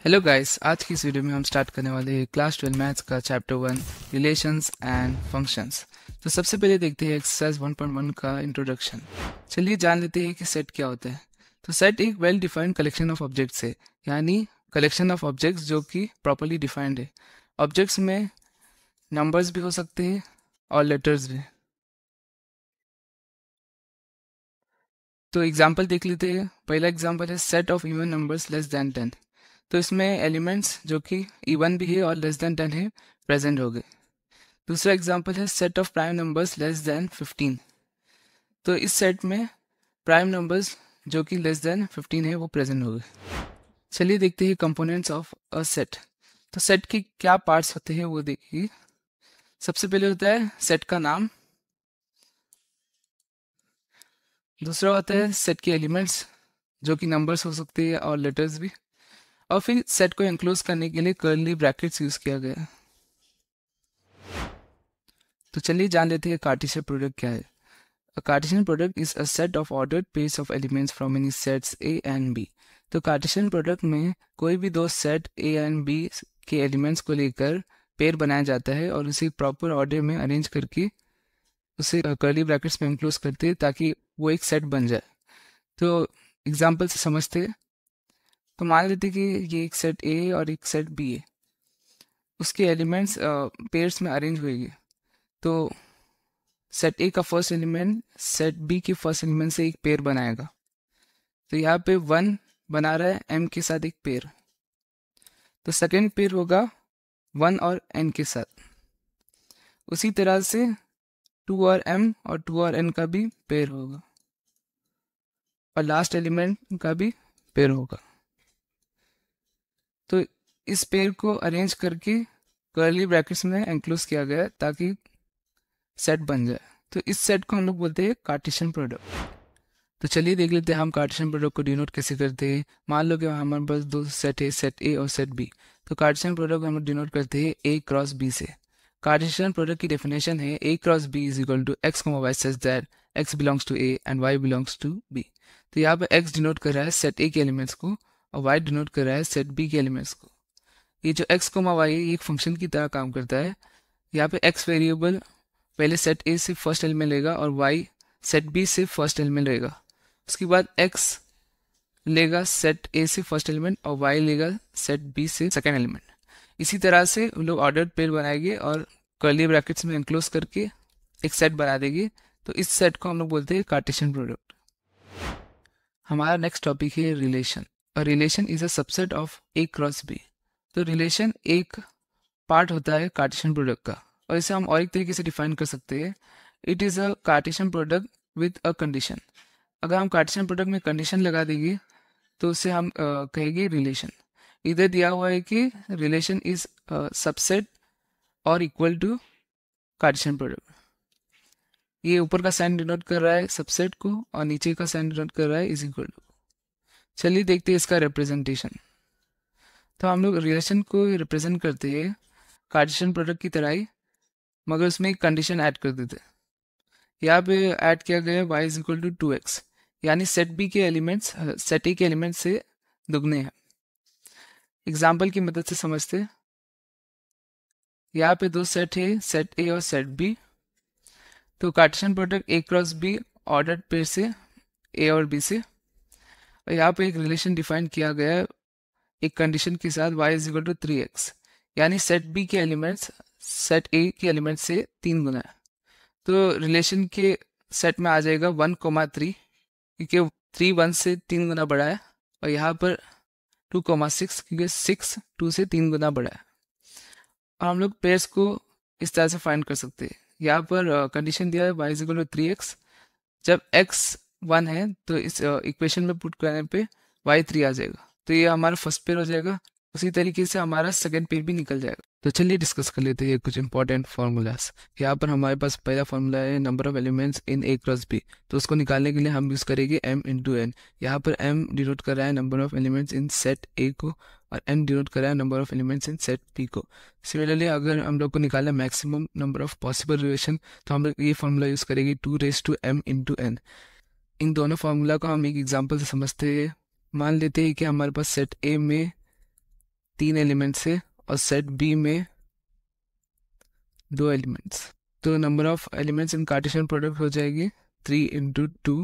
Hello guys, आज की इस वीडियो में हम स्टार्ट करने वाले हैं क्लास 12 मैथ्स का चैप्टर 1 रिलेशंस एंड फंक्शंस। तो सबसे पहले देखते हैं एक्सरसाइज 1.1 का इंट्रोडक्शन। चलिए जान लेते हैं कि सेट क्या होता है। तो सेट एक well defined collection of objects है, यानी कलेक्शन ऑफ ऑब्जेक्ट्स जो कि प्रॉपर्ली डिफाइंड है। ऑब्जेक्ट्स में नंबर्स भी हो सकते हैं और लेटर्स भी। तो एग्जाम्पल देख लेते हैं। पहला एग्जाम्पल है set of even numbers less than 10। तो इसमें एलिमेंट्स जो कि इवन भी है और लेस देन 10 है प्रेजेंट हो गए। दूसरा एग्जाम्पल है set of prime numbers less than 15। तो इस सेट में प्राइम नंबर्स जो कि लेस देन 15 है वो प्रेजेंट हो गए। चलिए देखते हैं कंपोनेंट्स ऑफ अ सेट। तो सेट के क्या पार्ट्स होते हैं वो देखिए। सबसे पहले होता है सेट का नाम। दूसरा होता है सेट के एलिमेंट्स जो कि नंबर्स हो सकते हैं और लेटर्स भी। और फिर सेट को एनक्लोज करने के लिए कर्ली ब्रैकेट्स यूज किया गया है। तो चलिए जान लेते हैं कार्टेशियन प्रोडक्ट क्या है। A Cartesian product is a set of ordered pairs of elements from any sets A and B। तो कार्टेशियन प्रोडक्ट में कोई भी दो सेट A एंड B के एलिमेंट्स को लेकर पेयर बनाया जाता है और उसे प्रॉपर ऑर्डर में अरेंज करके उसे कर्ली ब्रैकेट्स में इंक्लोज करते हैं ताकि वो एक सेट बन जाए। तो एग्जांपल से समझते हैं। तो मान लेते हैं कि ये एक सेट A और एक सेट B है। उसके एलिमेंट्स पेयर्स में अरेंज हुएंगे। तो सेट ए का फर्स्ट एलिमेंट सेट बी के फर्स्ट एलिमेंट से एक पेयर बनाएगा। तो यहाँ पे 1 बना रहा है m के साथ एक पेयर। तो सेकेंड पेयर होगा 1 और n के साथ। उसी तरह से 2 और m और 2 और n का भी पेयर होगा और लास्ट एलिमेंट का भी पेयर होगा। तो इस पेयर को अरेंज करके कर्ली ब्रैकेट्स में एनक्लोज किया गया है ताकि सेट बन जाए। तो इस सेट को हम लोग बोलते हैं कार्टेशियन प्रोडक्ट। तो चलिए देख लेते हैं हम कार्टेशियन प्रोडक्ट को डिनोट कैसे करते हैं। मान लो कि हमारे पास दो सेट है, सेट ए और सेट बी। तो कार्टेशियन प्रोडक्ट हम लोग डिनोट करते हैं ए क्रॉस बी से। कार्टेशियन प्रोडक्ट की डेफिनेशन है A cross B is equal to x comma y such that x belongs to A and y belongs to B. तो यहाँ पे एक्स डिनोट कर रहा है सेट ए के एलिमेंट्स को और वाई डिनोट कर रहा है सेट बी के एलिमेंट्स को। ये जो एक्स कॉमा वाई है ये एक फंक्शन की तरह काम करता है। यहाँ पे एक्स वेरिएबल पहले सेट ए से फर्स्ट एलिमेंट लेगा और वाई सेट बी से फर्स्ट एलिमेंट लेगा। उसके बाद x लेगा सेट ए से फर्स्ट एलिमेंट और y लेगा सेट बी से सेकेंड एलिमेंट। इसी तरह से हम लोग ऑर्डर्ड पेयर बनाएंगे और कर्ली ब्रैकेट्स में एनक्लोज करके एक सेट बना देंगे। तो इस सेट को हम लोग बोलते हैं कार्टेशियन प्रोडक्ट। हमारा नेक्स्ट टॉपिक है relation. A relation is a subset of A cross B. तो रिलेशन एक पार्ट होता है कार्टेशियन प्रोडक्ट का और इसे हम और एक तरीके से डिफाइन कर सकते हैं। It is a Cartesian product with a condition. अगर हम कार्टेशियन प्रोडक्ट में कंडीशन लगा देंगे तो उसे हम कहेंगे रिलेशन। इधर दिया हुआ है कि रिलेशन इज सबसेट और इक्वल टू कार्टेशियन प्रोडक्ट। ये ऊपर का साइन डिनोट कर रहा है सबसेट को और नीचे का साइन डिनोट कर रहा है इज इक्वल टू। चलिए देखते हैं इसका रिप्रेजेंटेशन। तो हम लोग रिलेशन को रिप्रेजेंट करते हैं कार्टेशियन प्रोडक्ट की तरह ही, मगर उसमें एक कंडीशन ऐड कर देते हैं। यहाँ पे ऐड किया गया है y is equal to 2x, यानी सेट बी के एलिमेंट्स सेट ए के एलिमेंट्स से दुगने हैं। एग्जाम्पल की मदद से समझते हैं। यहाँ पे दो सेट है, सेट ए और सेट बी। तो Cartesian product A cross be ordered pair से ए और बी से। और यहाँ पे एक रिलेशन डिफाइन किया गया है एक कंडीशन के साथ y is equal to 3x, यानी सेट बी के एलिमेंट्स सेट ए के एलिमेंट से 3 गुना है। तो रिलेशन के सेट में आ जाएगा 1,3, क्योंकि 3 1 से 3 गुना बड़ा है और यहाँ पर 2,6 क्योंकि 6 2 से 3 गुना बड़ा है। और हम लोग पेयर्स को इस तरह से फाइंड कर सकते हैं। यहाँ पर कंडीशन दिया है y is equal to 3x। जब x 1 है तो इस इक्वेशन में पुट करने पे y 3 आ जाएगा। तो ये हमारा फर्स्ट पेयर हो जाएगा। उसी तरीके से हमारा सेकंड पेयर भी निकल जाएगा। तो चलिए डिस्कस कर लेते हैं कुछ इंपॉर्टेंट फार्मूलाज। यहाँ पर हमारे पास पहला फार्मूला है number of elements in A cross B. तो उसको निकालने के लिए हम यूज़ करेंगे m इंटू एन। यहाँ पर m डिनोट कर रहा है number of elements in set A को और n डिनोट कर रहा है number of elements in set B को। सिमिलरली अगर हम लोग को निकालना है maximum number of possible relation तो हम लोग ये फार्मूला यूज़ करेंगे 2m इंटू एन। इन दोनों फार्मूला को हम एक एग्जाम्पल से समझते हैं। मान लेते हैं कि हमारे पास सेट ए में 3 एलिमेंट्स है और सेट बी में 2 एलिमेंट्स, तो number of elements in Cartesian product हो जाएगी 3 इंटू 2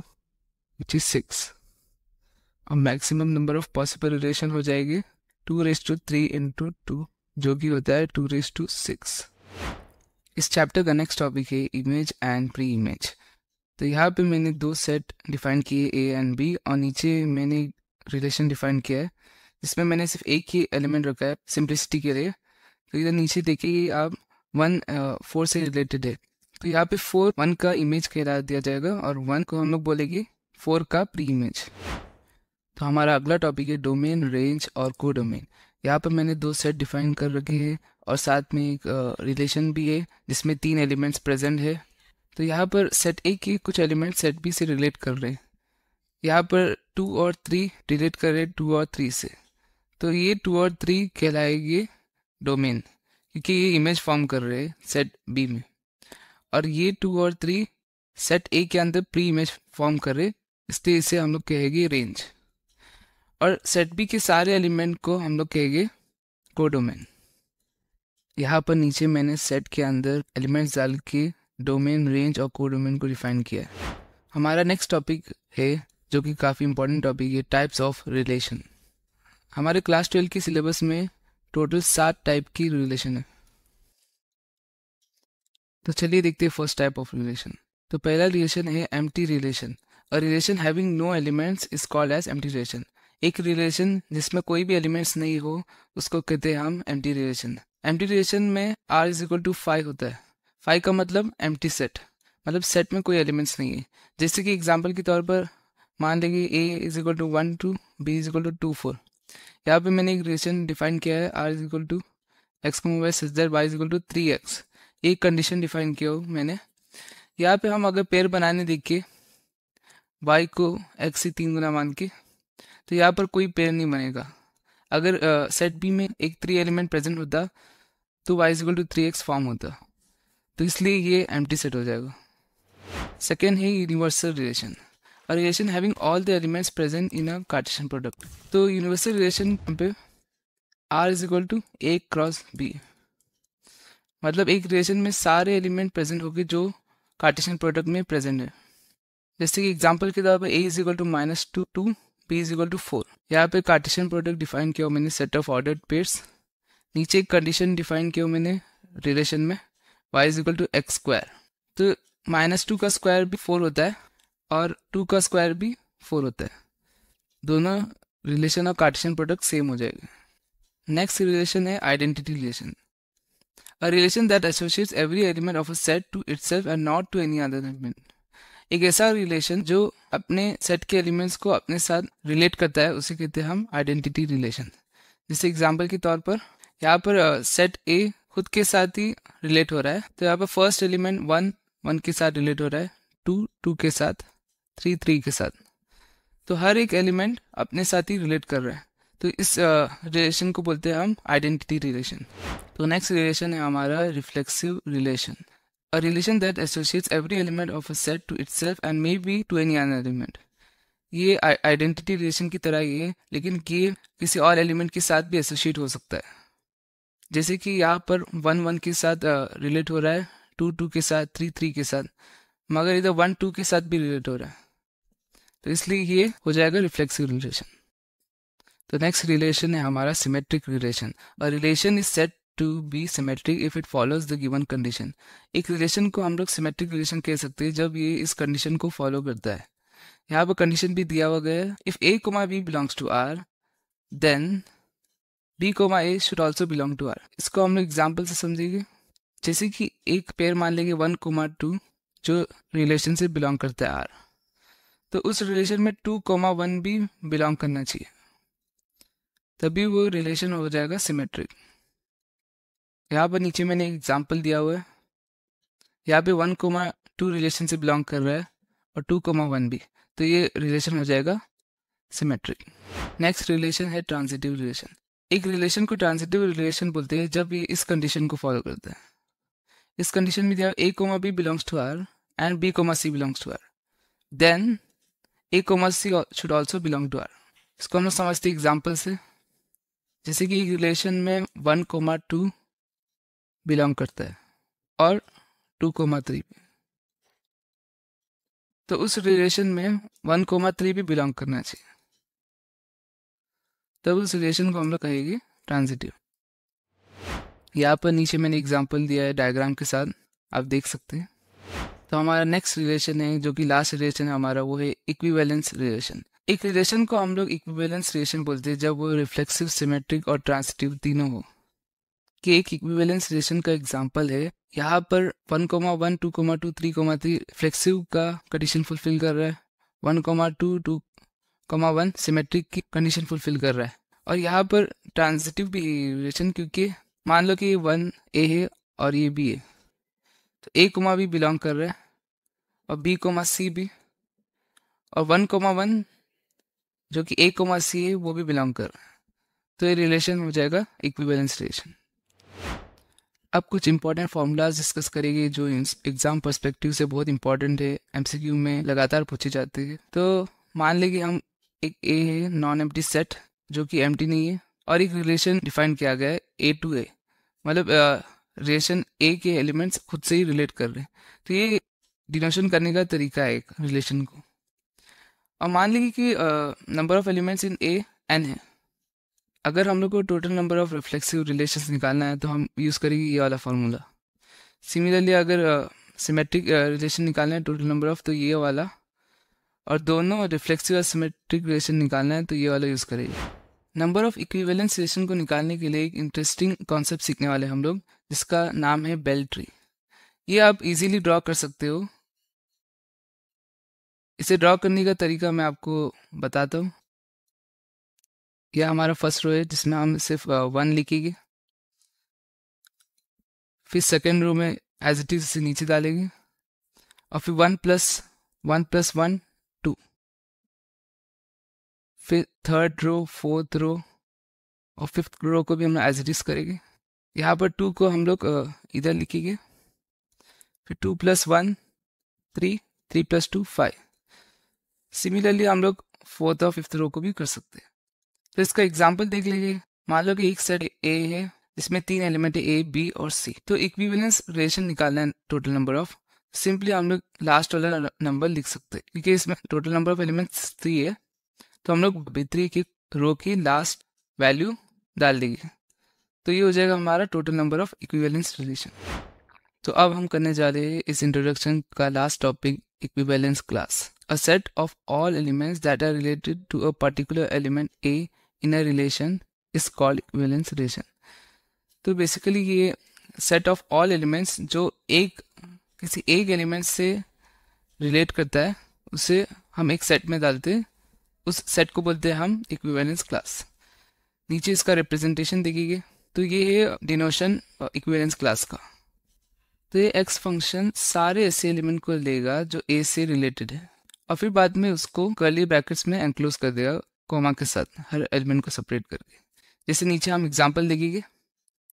विच इज 6, और maximum number of possible relation हो जाएगी 2⁻³ इंटू 2 जो कि होता है 2�6। इस चैप्टर का नेक्स्ट टॉपिक है इमेज एंड प्री इमेज। तो यहाँ पे मैंने 2 सेट डिफाइन किए ए एंड बी, और नीचे मैंने रिलेशन डिफाइन किया है जिसमें मैंने सिर्फ एक ही एलिमेंट रखा है सिंप्लिसिटी के लिए। तो इधर नीचे देखिए आप 1 4 से रिलेटेड है, तो यहाँ पे 4 1 का इमेज कहला दिया जाएगा और 1 को हम लोग बोलेंगे 4 का प्री इमेज। तो हमारा अगला टॉपिक है डोमेन, रेंज और को डोमेन। यहाँ पर मैंने 2 सेट डिफाइन कर रखे हैं और साथ में एक रिलेशन भी है जिसमें 3 एलिमेंट्स प्रेजेंट है। तो यहाँ पर सेट ए के कुछ एलिमेंट सेट बी से रिलेट कर रहे हैं, यहाँ पर 2 और 3 रिलेट कर रहे हैं 2 और 3 से, तो ये 2 और 3 कहलाएंगे डोमेन क्योंकि ये इमेज फॉर्म कर रहे हैं सेट बी में, और ये 2 और 3 सेट ए के अंदर प्री इमेज फॉर्म कर रहे, इसलिए इसे हम लोग कहेंगे रेंज। और सेट बी के सारे एलिमेंट को हम लोग कहेंगे कोडोमेन। यहाँ पर नीचे मैंने सेट के अंदर एलिमेंट्स डाल के डोमेन, रेंज और कोडोमेन को डिफाइन किया है। हमारा नेक्स्ट टॉपिक है जो कि काफ़ी इंपॉर्टेंट टॉपिक है, टाइप्स ऑफ रिलेशन। हमारे क्लास 12 के सिलेबस में टोटल 7 टाइप की रिलेशन है। तो चलिए देखते हैं फर्स्ट टाइप ऑफ रिलेशन। तो पहला रिलेशन है empty relation. A relation having no elements is called as empty relation. एक रिलेशन जिसमें कोई भी एलिमेंट्स नहीं हो उसको कहते हैं हम एम्प्टी रिलेशन। एम्प्टी रिलेशन में r इज इक्वल टू 5 होता है। 5 का मतलब एम्प्टी सेट, मतलब सेट में कोई एलिमेंट्स नहीं है। जैसे कि एग्जांपल के तौर पर मान लेंगे a is equal to 1 2, b is equal to 2 4। यहाँ पे मैंने एक रिलेशन डिफाइन किया है r is equal to x, y such that y is equal to 3x। एक कंडीशन डिफाइन किया हो मैंने। यहाँ पे हम अगर पेयर बनाने देखिए y को x से 3 गुना मान के, तो यहाँ पर कोई पेयर नहीं बनेगा। अगर सेट बी में एक 3 एलिमेंट प्रेजेंट होता तो y is equal to 3x form होता, तो इसलिए ये एम्प्टी सेट हो जाएगा। सेकेंड है universal relation. A relation having all the elements present in a Cartesian product. तो यूनिवर्सल रिलेशन पे r is equal to a cross b, मतलब एक रिलेशन में सारे एलिमेंट प्रेजेंट होंगे जो कार्टेशियन प्रोडक्ट में प्रेजेंट है। जैसे कि एग्जांपल के तौर पर a is equal to -2 2, b is equal to 4। यहाँ पे कार्टेशियन प्रोडक्ट डिफाइन किया मैंने सेट ऑफ ऑर्डर्ड पेयर्स। नीचे एक कंडीशन डिफाइन किया मैंने रिलेशन में y is equal to x square. तो -2 का स्क्वायर भी 4 होता है और 2 का स्क्वायर भी 4 होता है। दोनों रिलेशन और कार्टेशियन प्रोडक्ट सेम हो जाएगा। नेक्स्ट रिलेशन है identity relation. A relation that associates every element of a set to itself and not to any other element. एक ऐसा रिलेशन जो अपने सेट के एलिमेंट्स को अपने साथ रिलेट करता है उसे कहते हैं हम आइडेंटिटी रिलेशन। जैसे एग्जांपल के तौर पर यहाँ पर सेट ए खुद के साथ ही रिलेट हो रहा है, तो यहाँ पर फर्स्ट एलिमेंट 1 1 के साथ रिलेट हो रहा है, 2 2 के साथ, 3 3 के साथ, तो हर एक एलिमेंट अपने साथ ही रिलेट कर रहा है। तो इस रिलेशन को बोलते हैं हम आइडेंटिटी रिलेशन। तो नेक्स्ट रिलेशन है हमारा reflexive relation. A relation that associates every element of a set to itself and may be to any other element. ये आइडेंटिटी रिलेशन की तरह ही है, लेकिन ये किसी और एलिमेंट के साथ भी एसोसिएट हो सकता है। जैसे कि यहाँ पर 1 1 के साथ रिलेट हो रहा है, 2 2 के साथ, 3 3 के साथ, मगर इधर 1 2 के साथ भी रिलेट हो रहा है, तो इसलिए ये हो जाएगा रिफ्लेक्सिव रिलेशन। तो नेक्स्ट रिलेशन है हमारा symmetric relation. A relation is set to be symmetric if it follows the given condition. एक रिलेशन को हम लोग सिमेट्रिक रिलेशन कह सकते हैं जब ये इस कंडीशन को फॉलो करता है। यहाँ पर कंडीशन भी दिया हुआ गया है, if a, b belongs to r then b, a should also belong to r। इसको हम लोग एग्जाम्पल से समझेंगे। जैसे कि एक पेयर मान लेंगे 1 2 जो रिलेशन से बिलोंग करता है r, तो उस रिलेशन में 2 1 भी बिलोंग करना चाहिए, तभी वो रिलेशन हो जाएगा सिमेट्रिक। यहाँ पर नीचे मैंने एक एग्जाम्पल दिया हुआ है, यहाँ पे 1 2 रिलेशन से बिलोंग कर रहा है और 2 1 भी, तो ये रिलेशन हो जाएगा सिमेट्रिक। नेक्स्ट रिलेशन है ट्रांजिटिव रिलेशन। एक रिलेशन को ट्रांजिटिव रिलेशन बोलते हैं जब ये इस कंडीशन को फॉलो करता है। इस कंडीशन में दिया a, b belongs to r and b, c belongs to r, then a, c should also belong to r। इसको हम लोग समझते हैं एग्जाम्पल से। जैसे कि रिलेशन में 1,2 बिलोंग करता है और 2,3 भी, तो उस रिलेशन में 1,3 भी बिलोंग करना चाहिए, तब उस रिलेशन को हम लोग कहेंगे ट्रांजिटिव। यहाँ पर नीचे मैंने एग्जांपल दिया है डायग्राम के साथ, आप देख सकते हैं। तो हमारा नेक्स्ट रिलेशन है, जो कि लास्ट रिलेशन है हमारा, वो है इक्विवेलेंस रिलेशन। एक रिलेशन को हम लोग इक्विवेलेंस रिलेशन बोलते हैं जब वो रिफ्लेक्सिव, सिमेट्रिक और ट्रांजिटिव तीनों हो। कि एक इक्विवेलेंस रिलेशन का एग्जांपल है, यहाँ पर 1,1, 2,2, 3,3 फ्लेक्सिव का कंडीशन फुलफिल कर रहा है, 1,2, 2,1 सिमेट्रिक की कंडीशन फुलफिल कर रहा है, और यहाँ पर ट्रांजिटिव भी रिलेशन, क्योंकि मान लो कि ये 1 ए है और ये बी है, तो ए कोमा भी बिलोंग कर रहा है और बी कोमा सी भी, और 1,1 जो कि ए कोमा सी है वो भी बिलोंग कर रहा है, तो ये रिलेशन हो जाएगा इक्विवेलेंस रिलेशन। अब कुछ इंपॉर्टेंट फॉर्मूलाज डिस्कस करेंगे जो एग्जाम पर्सपेक्टिव से बहुत इंपॉर्टेंट है, एमसीक्यू में लगातार पूछे जाते हैं। तो मान लें कि हम एक ए है नॉन एम्प्टी सेट जो कि एम्प्टी नहीं है, और एक रिलेशन डिफाइन किया गया है ए टू ए, मतलब रिलेशन ए के एलिमेंट्स खुद से ही रिलेट कर रहे हैं। तो ये डिनोशन करने का तरीका है एक रिलेशन को। और मान लीजिए कि number of elements in A n है। अगर हम लोग को total number of reflexive relations निकालना है तो हम यूज़ करेंगे ये वाला फार्मूला। सिमिलरली अगर सिमेट्रिक रिलेशन निकालना है टोटल नंबर ऑफ, तो ये वाला, और दोनों रिफ्लेक्सिव और सिमेट्रिक रिलेशन निकालना है तो ये वाला यूज़ करेंगे। नंबर ऑफ इक्विवेलेंस रिलेशन को निकालने के लिए एक इंटरेस्टिंग कॉन्सेप्ट सीखने वाले हम लोग, जिसका नाम है बेल ट्री। ये आप इजीली ड्रॉ कर सकते हो। इसे ड्रॉ करने का तरीका मैं आपको बताता हूँ। यह हमारा फर्स्ट रो है जिसमें हम सिर्फ 1 लिखेंगे, फिर सेकेंड रो में एज इट इज नीचे डालेंगे, और फिर 1+1+1 2, फिर थर्ड रो, फोर्थ रो और फिफ्थ रो को भी हम एज इट इज करेंगे। यहाँ पर 2 को हम लोग इधर लिखेंगे, फिर 2+1 3, 3+2 5। सिमिलरली हम लोग फोर्थ और फिफ्थ रो को भी कर सकते हैं। तो इसका एग्जाम्पल देख लीजिए। मान लो कि एक सेट ए है जिसमें 3 एलिमेंट है ए, बी और सी। तो इक्विवेलेंस रिलेशन निकालना है टोटल नंबर ऑफ, सिंपली हम लोग लास्ट वाला नंबर लिख सकते हैं, क्योंकि इसमें टोटल नंबर ऑफ एलिमेंट्स 3 है, तो हम लोग B3 की रो की लास्ट वैल्यू डाल देंगे, तो ये हो जाएगा हमारा total number of equivalence relation. तो अब हम करने जा रहे हैं इस इंट्रोडक्शन का last topic, equivalence class. A set of all elements that are related to a particular element A in a relation is called equivalence relation. तो बेसिकली ये सेट ऑफ ऑल एलिमेंट्स जो किसी एक एलिमेंट से relate करता है, उसे हम एक सेट में डालते हैं, उस सेट को बोलते हैं हम इक्विवेलेंस क्लास। नीचे इसका रिप्रेजेंटेशन देखिए। तो ये है डिनोशन इक्विवेलेंस क्लास का। तो ये एक्स फंक्शन सारे ऐसे एलिमेंट को लेगा जो ए से रिलेटेड है, और फिर बाद में उसको कर्ली ब्रैकेट्स में एनक्लोज कर देगा कोमा के साथ, हर एलिमेंट को सेपरेट करके। जैसे नीचे हम एग्जांपल देखेंगे।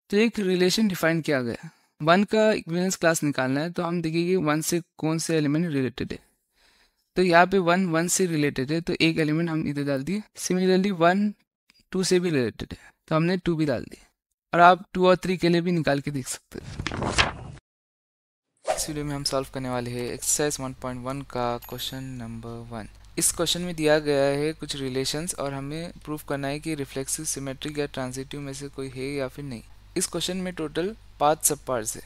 तो एक रिलेशन डिफाइन किया गया, 1 का इक्विवेलेंस क्लास निकालना है, तो हम देखेंगे 1 से कौन से एलिमेंट रिलेटेड है। तो यहाँ पे 1 से रिलेटेड है, तो एक एलिमेंट हम इधर डाल दिए। सिमिलरली 1 2 से भी रिलेटेड है, तो हमने 2 भी डाल दिए, और आप 2 और 3 के लिए भी निकाल के देख सकते हैं। इस वीडियो में हम सॉल्व करने वाले हैं एक्सरसाइज 1.1 का क्वेश्चन नंबर 1। इस क्वेश्चन में दिया गया है कुछ रिलेशंस, और हमें प्रूव करना है कि रिफ्लेक्सिव, सिमेट्रिक या ट्रांजिटिव में से कोई है या फिर नहीं। इस क्वेश्चन में टोटल 5 सब पार्ट्स है।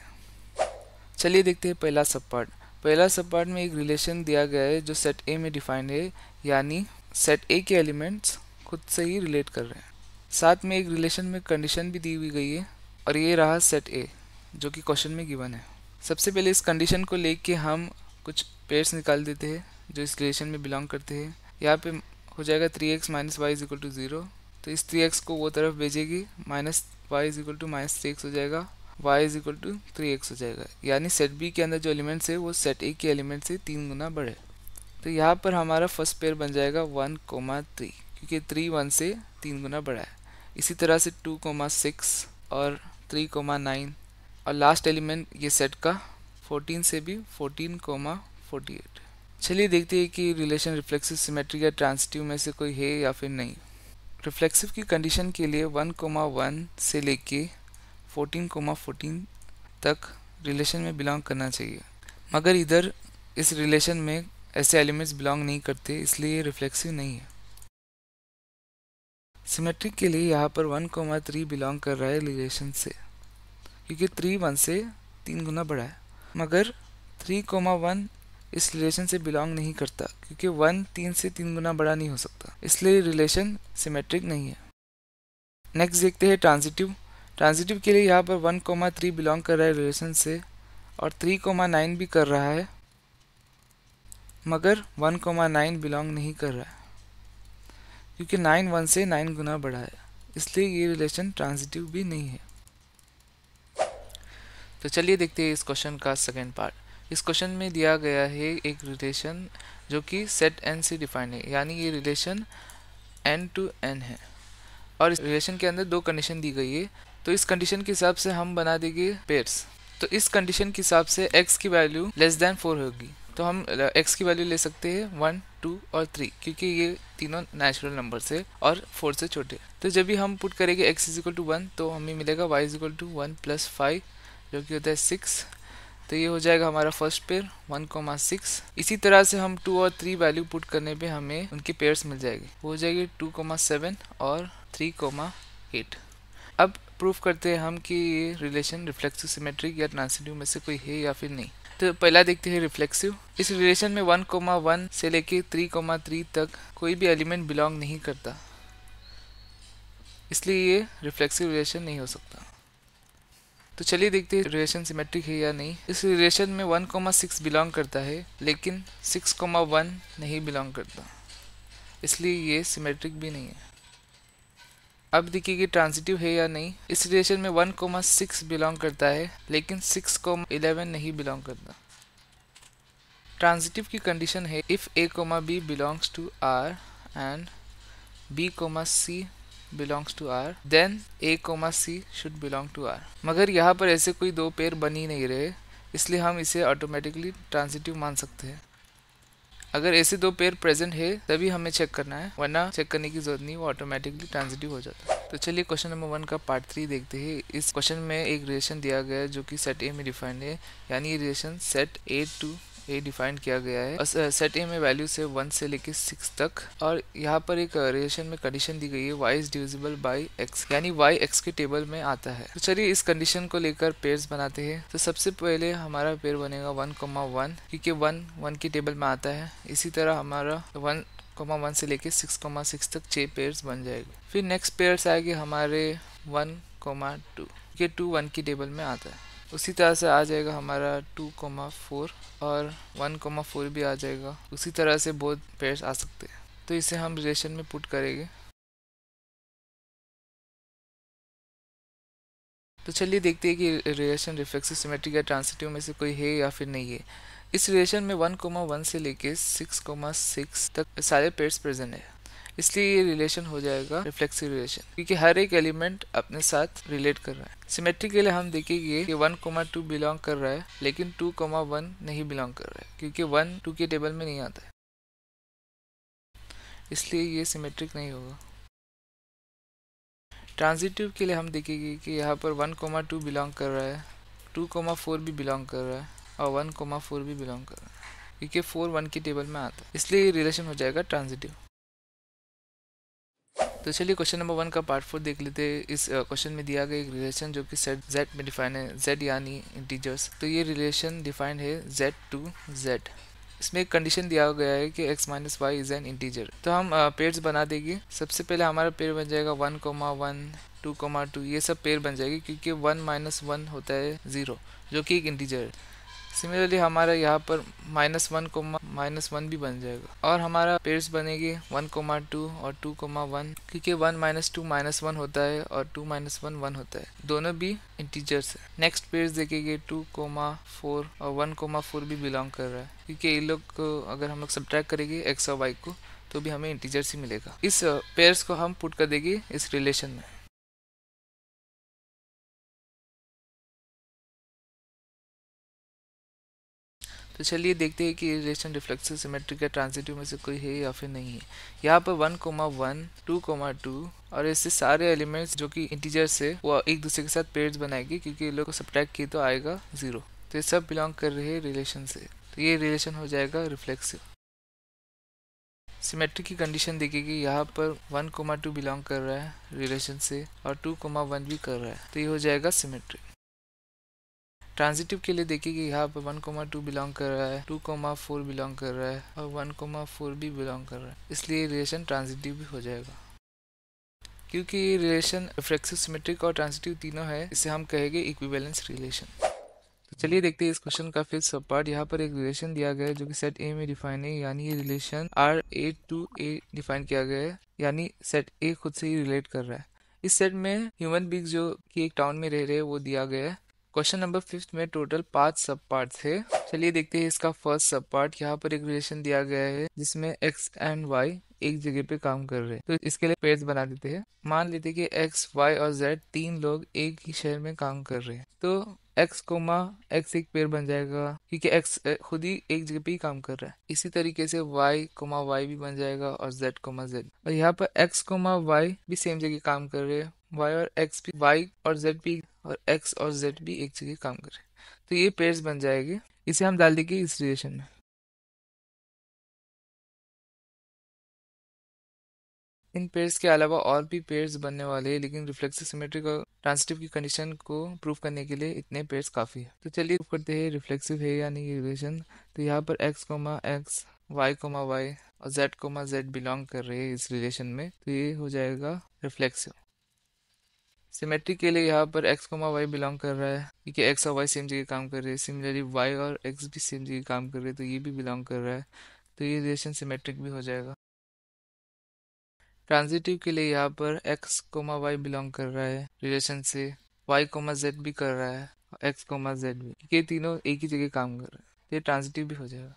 चलिए देखते हैं पहला सब पार्ट। पहला सब पार्ट में एक रिलेशन दिया गया है जो सेट ए में डिफाइंड है, यानी सेट ए के एलिमेंट्स खुद से ही रिलेट कर रहे हैं। साथ में एक रिलेशन में कंडीशन भी दी हुई गई है, और ये रहा सेट ए जो कि क्वेश्चन में गिवन है। सबसे पहले इस कंडीशन को लेके हम कुछ पेयर्स निकाल देते हैं जो इस रिलेशन में बिलोंग करते हैं। यहाँ पे हो जाएगा 3x - y = 0, तो इस 3x को वो तरफ भेजेगी, -y = -3x हो जाएगा, y = 3x हो जाएगा। यानी सेट बी के अंदर जो एलिमेंट्स है वो सेट ए के एलिमेंट से 3 गुना बड़े। तो यहाँ पर हमारा फर्स्ट पेयर बन जाएगा 1,3, क्योंकि 3 1 से 3 गुना बड़ा है। इसी तरह से 2,6 और 3,9, और लास्ट एलिमेंट ये सेट का 14 से भी 14,48। चलिए देखते हैं कि रिलेशन रिफ्लेक्सिव, सिमेट्रिक या ट्रांजिटिव में से कोई है या फिर नहीं। रिफ्लेक्सिव की कंडीशन के लिए 1,1 से लेके 14,14 तक रिलेशन में बिलोंग करना चाहिए, मगर इधर इस रिलेशन में ऐसे एलिमेंट्स बिलोंग नहीं करते, इसलिए ये रिफ्लेक्सिव नहीं है। सिमेट्रिक के लिए यहाँ पर 1,3 बिलोंग कर रहा है रिलेशन से, क्योंकि 3 1 से 3 गुना बड़ा है, मगर 3,1 इस रिलेशन से बिलोंग नहीं करता, क्योंकि 1 3 से 3 गुना बड़ा नहीं हो सकता, इसलिए रिलेशन सिमेट्रिक नहीं है। नेक्स्ट देखते हैं ट्रांजिटिव। ट्रांजिटिव के लिए यहाँ पर 1,3 बिलोंग कर रहा है रिलेशन से और 3,9 भी कर रहा है, मगर 1,9 बिलोंग नहीं कर रहा है, क्योंकि 9 1 से 9 गुना बड़ा है, इसलिए ये रिलेशन ट्रांजिटिव भी नहीं है। तो चलिए देखते हैं इस क्वेश्चन का सेकेंड पार्ट। इस क्वेश्चन में दिया गया है एक रिलेशन जो कि सेट n से डिफाइंड है, यानी ये रिलेशन n to n है और इस रिलेशन के अंदर दो कंडीशन दी गई है। तो इस कंडीशन के हिसाब से हम बना देंगे पेयर्स। तो इस कंडीशन के हिसाब से x की वैल्यू लेस देन 4 होगी, तो हम x की वैल्यू ले सकते हैं 1 2 और 3, क्योंकि ये तीनों नेचुरल नंबर्स है और 4 से छोटे। तो जब भी हम पुट करेंगे x इज इक्वल टू 1, तो हमें मिलेगा y is equal to 1 plus 5, जो कि होता है 6। तो ये हो जाएगा हमारा फर्स्ट पेयर 1,6। इसी तरह से हम 2 और 3 वैल्यू पुट करने पे हमें उनके पेयर्स मिल जाएगी, वो हो जाएगी 2,7 और 3,8। अब प्रूफ करते हैं हम कि ये रिलेशन रिफ्लेक्सिव सिमेट्रिक या ट्रांजिटिव में से कोई है या फिर नहीं। तो पहला देखते हैं रिफ्लेक्सिव। इस रिलेशन में 1,1 से लेके 3,3 तक कोई भी एलिमेंट बिलोंग नहीं करता, इसलिए ये रिफ्लेक्सिव रिलेशन नहीं हो सकता। तो चलिए देखते हैं रिलेशन सिमेट्रिक है या नहीं। इस रिलेशन में 1,6 बिलोंग करता है, लेकिन 6,1 नहीं बिलोंग करता, इसलिए ये सिमेट्रिक भी नहीं है। अब देखिए कि ट्रांजिटिव है या नहीं। इस रिलेशन में 1,6 बिलोंग करता है, लेकिन 6,11 नहीं बिलोंग करता। ट्रांजिटिव की कंडीशन है if a, b belongs to R and b, c belongs to R, then A, C should belong to R। मगर यहाँ पर ऐसे कोई दो पेयर बन ही नहीं रहे, इसलिए हम इसे ऑटोमेटिकली ट्रांजिटिव मान सकते हैं। अगर ऐसे दो पेयर प्रेजेंट है तभी हमें चेक करना है, वरना चेक करने की जरूरत नहीं, वो ऑटोमेटिकली ट्रांजिटिव हो जाता है। तो चलिए क्वेश्चन नंबर 1 का पार्ट 3 देखते हैं। इस क्वेश्चन में एक रिलेशन दिया गया है जो कि सेट ए में डिफाइंड है, यानी ये relation set A to A define किया गया है और सेट ए में वैल्यू से 1 से लेके 6 तक। और यहाँ पर एक रिलेशन में कंडीशन दी गई है y is divisible by x, यानी y x के टेबल में आता है। तो चलिए इस कंडीशन को लेकर पेयर्स बनाते हैं। तो सबसे पहले हमारा पेयर बनेगा 1,1, क्योंकि 1 के टेबल में आता है। इसी तरह हमारा 1,1 से लेके 6,6 तक 6 पेयर्स बन जाएंगे। फिर नेक्स्ट पेयर्स आएंगे हमारे 1,2, ये 2 1 के टेबल में आता है। उसी तरह से आ जाएगा हमारा 2,4 और 1,4 भी आ जाएगा। उसी तरह से बहुत पेयर्स आ सकते हैं, तो इसे हम रिलेशन में पुट करेंगे। तो चलिए देखते हैं कि रिलेशन रिफ्लेक्सिव सिमेट्रिक या ट्रांजिटिव में से कोई है या फिर नहीं है। इस रिलेशन में 1,1 से लेके 6,6 तक सारे पेयर्स प्रेजेंट है, इसलिए ये रिलेशन हो जाएगा रिफ्लेक्सिव रिलेशन, क्योंकि हर एक एलिमेंट अपने साथ रिलेट कर रहा है। सिमेट्रिक के लिए हम देखेंगे कि 1,2 बिलोंग कर रहा है, लेकिन 2,1 नहीं बिलोंग कर रहा है, क्योंकि 1 2 के टेबल में नहीं आता है, इसलिए ये सिमेट्रिक नहीं होगा। ट्रांजिटिव के लिए हम देखेंगे कि यहाँ पर 1,2 बिलोंग कर रहा है, 2,4 भी बिलोंग कर रहा है और 1,4 भी बिलोंग कर रहा है, क्योंकि 4 1 के टेबल में आता है, इसलिए ये रिलेशन हो जाएगा ट्रांजिटिव। तो चलिए क्वेश्चन नंबर 1 का पार्ट 4 देख लेते हैं। इस क्वेश्चन में दिया गया एक रिलेशन जो कि सेट z में डिफाइन है, z यानी इंटीजर्स। तो ये रिलेशन डिफाइंड है z टू z। इसमें एक कंडीशन दिया गया है कि x minus y is an integer. तो हम पेयर्स बना देंगे। सबसे पहले हमारा पेयर बन जाएगा 1,1 2,2, ये सब पेयर बन जाएगी, क्योंकि 1 - 1 होता है 0, जो कि एक इंटीजर है। सिमिलरली हमारा यहाँ पर -1 भी बन जाएगा और हमारा पेयर्स बनेंगे 1,2 और 2,1, क्योंकि 1 - 2 -1 होता है और 2 - 1 1 होता है, दोनों भी इंटीजर्स है। नेक्स्ट पेयर्स देखेंगे 2,4 और 1,4 भी बिलोंग कर रहा है, क्योंकि इन लोग को अगर हम लोग सब्ट्रैक्ट करेंगे x और y को तो भी हमें इंटीजर्स ही मिलेगा। इस पेयर्स को हम पुट कर देंगे इस रिलेशन में। तो तो चलिए देखते हैं कि ये रिलेशन रिफ्लेक्सिव सिमेट्रिक का ट्रांजिटिव में से कोई है या फिर नहीं है। यहाँ पर 1,1, 2,2 और ऐसे सारे एलिमेंट्स जो कि इंटीजर्स है वो एक दूसरे के साथ पेयर्स बनाएगी, क्योंकि ये लोग को सब्ट्रैक्ट किए तो आएगा 0। तो ये सब बिलोंग कर रहे हैं रिलेशन से, तो ये रिलेशन हो जाएगा रिफ्लेक्सिव। सिमेट्रिक की कंडीशन देखेगी, यहाँ पर 1,2 बिलोंग कर रहा है रिलेशन से और 2,1 भी कर रहा है, तो ये हो जाएगा सिमेट्रिक। ट्रांजिटिव के लिए देखिए यहाँ पर 1,2 बिलोंग कर रहा है, 2,4 बिलोंग कर रहा है और 1,4 भी बिलोंग कर रहा है, इसलिए रिलेशन ट्रांजिटिव भी हो जाएगा। क्योंकि ये रिलेशन रिफ्लेक्सिव, सिमेट्रिक और ट्रांजिटिव तीनों है, इसे हम कहेंगे इक्विवेलेंस रिलेशन। तो चलिए देखते हैं इस क्वेश्चन का फिफ्थ सब पार्ट। यहाँ पर एक रिलेशन दिया गया है जो कि सेट ए में डिफाइन है, यानी ये relation RA to A define किया गया है, यानी सेट ए खुद से ही रिलेट कर रहा है। इस सेट में ह्यूमन बींग्स जो कि एक टाउन में रह रहे हैं वो दिया गया है। क्वेश्चन नंबर 5 में टोटल 5 सब पार्ट्स है। चलिए देखते हैं इसका फर्स्ट सब पार्ट। यहाँ पर एक रिलेशन दिया गया है जिसमें x एंड y एक जगह पे काम कर रहे हैं, तो इसके लिए पेयर्स बना देते हैं। मान लेते हैं कि x, y और z तीन लोग एक ही शहर में काम कर रहे हैं, तो x कोमा x एक पेयर बन जाएगा, क्योंकि x खुद ही एक जगह पे ही काम कर रहा है। इसी तरीके से y कोमा y भी बन जाएगा और z कोमा z, और यहाँ पर x कोमा y भी सेम जगह काम कर रहे हैं, y और x भी, y और z भी, और x और z भी एक जगह काम कर रहे हैं, तो ये पेयर्स बन जाएगी। इसे हम डाल देंगे इस रिलेशन में। इन पेयर्स के अलावा और भी पेयर्स बनने वाले हैं, लेकिन रिफ्लेक्सिव, सिमेट्रिक और ट्रांजिटिव की कंडीशन को प्रूव करने के लिए इतने पेयर्स काफी है। तो चलिए प्रूव करते हैं रिफ्लेक्सिव है या नहीं ये रिलेशन। तो यहाँ पर x, x, y, y और z, z बिलोंग कर रहे हैं इस रिलेशन में, तो ये हो जाएगा रिफ्लेक्सिव। सिमेट्रिक के लिए यहाँ पर x, y बिलोंग कर रहा है, क्योंकि x और y सेम जगह काम कर रहे हैं। सिमिलरली y और x भी सेम जगह काम कर रहे हैं, तो ये भी बिलोंग कर रहा है, तो ये रिलेशन सिमेट्रिक भी हो जाएगा। ट्रांजिटिव के लिए यहाँ पर x, y बिलोंग कर रहा है रिलेशन से, y, z भी कर रहा है और x, z भी, ये तीनों एक ही जगह काम कर रहे हैं, तो ये ट्रांजिटिव भी हो जाएगा।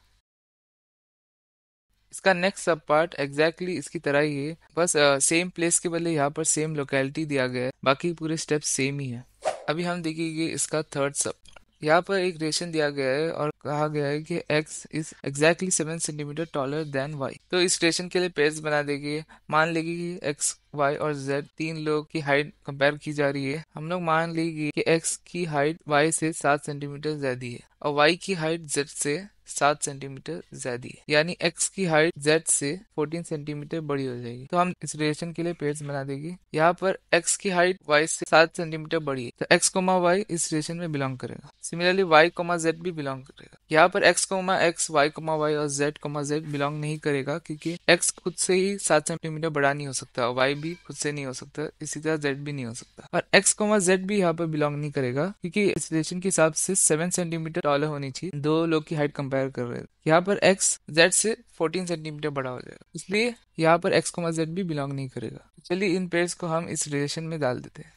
इसका नेक्स्ट सब पार्ट एग्जैक्टली इसकी तरह ही है, बस सेम प्लेस के बदले यहाँ पर सेम लोकेलिटी दिया गया है, बाकी पूरे स्टेप्स सेम ही है। अभी हम देखेंगे इसका थर्ड सब। यहाँ पर एक रिलेशन दिया गया है और कहा गया है कि x is exactly 7 centimetre taller than y। तो इस रिलेशन के लिए पेयर्स बना देंगे। मान लेंगे कि x, y और z तीन लोग की हाइट कंपेयर की जा रही है। हम लोग मान लेंगे कि x की हाइट y से 7 सेंटीमीटर ज्यादा है और y की हाइट z से 7 सेंटीमीटर ज्यादा है, यानी x की हाइट z से 14 सेंटीमीटर बड़ी हो जाएगी। तो हम इस रिलेशन के लिए पेयर्स बना देंगे। यहाँ पर x की हाइट y से 7 सेंटीमीटर बड़ी है, तो x, y इस रिलेशन में बिलोंग करेगा। सिमिलरली y, z भी बिलोंग करेगा। यहाँ पर x, y, y और z बिलोंग नहीं करेगा, क्योंकि x खुद से ही 7 सेंटीमीटर बड़ा नहीं हो सकता और y भी खुद से नहीं हो सकता, इसी तरह z भी नहीं हो सकता। और x, z भी यहाँ पर बिलोंग नहीं करेगा, क्योंकि इस रिलेशन के हिसाब से 7 सेंटीमीटर टॉलर होनी चाहिए। दो लोग की हाइट कंपेयर कर रहे हैं, यहाँ पर x z से 14 सेंटीमीटर बड़ा हो जाएगा, इसलिए यहाँ पर x, z भी बिलोंग नहीं करेगा। चलिए इन पेयर्स को हम इस रिलेशन में डाल देते हैं।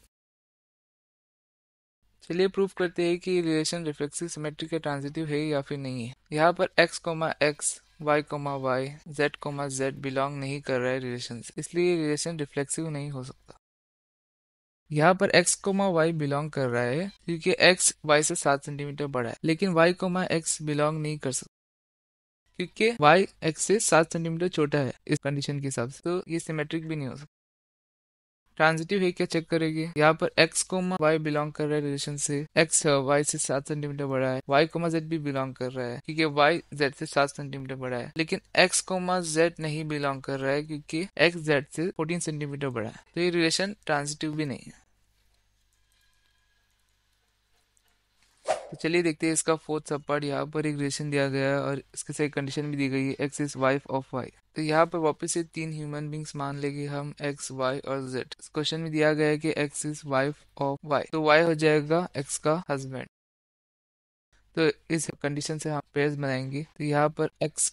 चलिए प्रूफ करते हैं कि रिलेशन रिफ्लेक्सिव, सिमेट्रिक या ट्रांजिटिव है या फिर नहीं है। यहाँ पर x, y, y, z belong नहीं कर रहा है रिलेशन से, इसलिए रिलेशन रिफ्लेक्सिव नहीं हो सकता। यहाँ पर x, y बिलोंग कर रहा है, क्योंकि x y से 7 सेंटीमीटर बड़ा है, लेकिन y, x बिलोंग नहीं कर सकता, क्योंकि y x से 7 सेंटीमीटर छोटा है इस कंडीशन के हिसाब से, तो ये सिमेट्रिक भी नहीं हो सकता। ट्रांजिटिव है क्या चेक करेंगे। यहाँ पर x, y बिलोंग कर रहा है रिलेशन से, x y से 7 सेंटीमीटर बड़ा है, y, z भी बिलोंग कर रहा है, क्योंकि y z से 7 सेंटीमीटर बड़ा है, लेकिन x, z नहीं बिलोंग कर रहा है, क्योंकि x z से 14 सेंटीमीटर बड़ा है, तो ये रिलेशन ट्रांजिटिव भी नहीं है। तो चलिए देखते हैं इसका फोर्थ सब पार्ट। यहाँ पर एक रिलेशन दिया गया है और इसके साथ कंडीशन भी दी गई है, x is wife of y. तो यहाँ पर वापस से तीन ह्यूमन बींग्स मान लेंगे हम, एक्स, वाई और जेड। इस क्वेश्चन में दिया गया है कि x is wife of y, तो वाई हो जाएगा एक्स का हस्बैंड। तो इस कंडीशन से हम पेयर्स बनाएंगे। तो यहाँ पर x,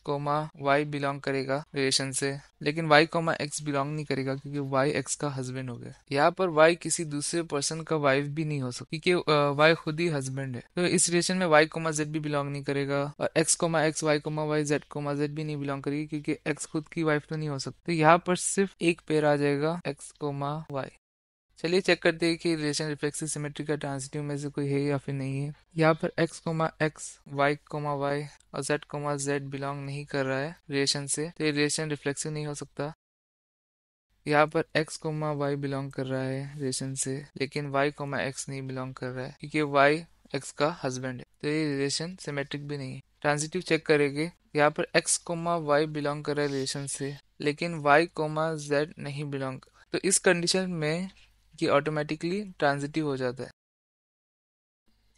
y बिलोंग करेगा रिलेशन से, लेकिन y, x बिलोंग नहीं करेगा, क्योंकि y x का हस्बैंड हो गया। यहाँ पर y किसी दूसरे पर्सन का वाइफ भी नहीं हो सकती, क्योंकि y खुद ही हस्बैंड है। तो इस रिलेशन में y, z भी बिलोंग नहीं करेगा, और x, y, y, z भी नहीं बिलोंग करेगी, क्योंकि x खुद की वाइफ तो नहीं हो सकती। तो यहाँ पर सिर्फ एक पेयर आ जाएगा x, y। चलिए चेक करते हैं कि रिलेशन रिफ्लेक्सिव सिमेट्री का ट्रांजिटिव में से कोई है या फिर नहीं है। यहाँ पर x, y, y और z बिलोंग नहीं कर रहा है रिलेशन से, तो ये रिलेशन रिफ्लेक्सिव नहीं हो सकता। यहाँ पर x, y बिलोंग कर रहा है रिलेशन से, लेकिन y, x नहीं बिलोंग कर रहा है क्योंकि y x का हस्बैंड है, तो ये रिलेशन सिमेट्रिक भी नहीं है। ट्रांजिटिव चेक करेंगे। यहाँ पर x, y बिलोंग कर रहा है रिलेशन से, लेकिन y, z नहीं बिलोंग कर, तो इस कंडीशन में ये ऑटोमेटिकली ट्रांजिटिव हो जाता है।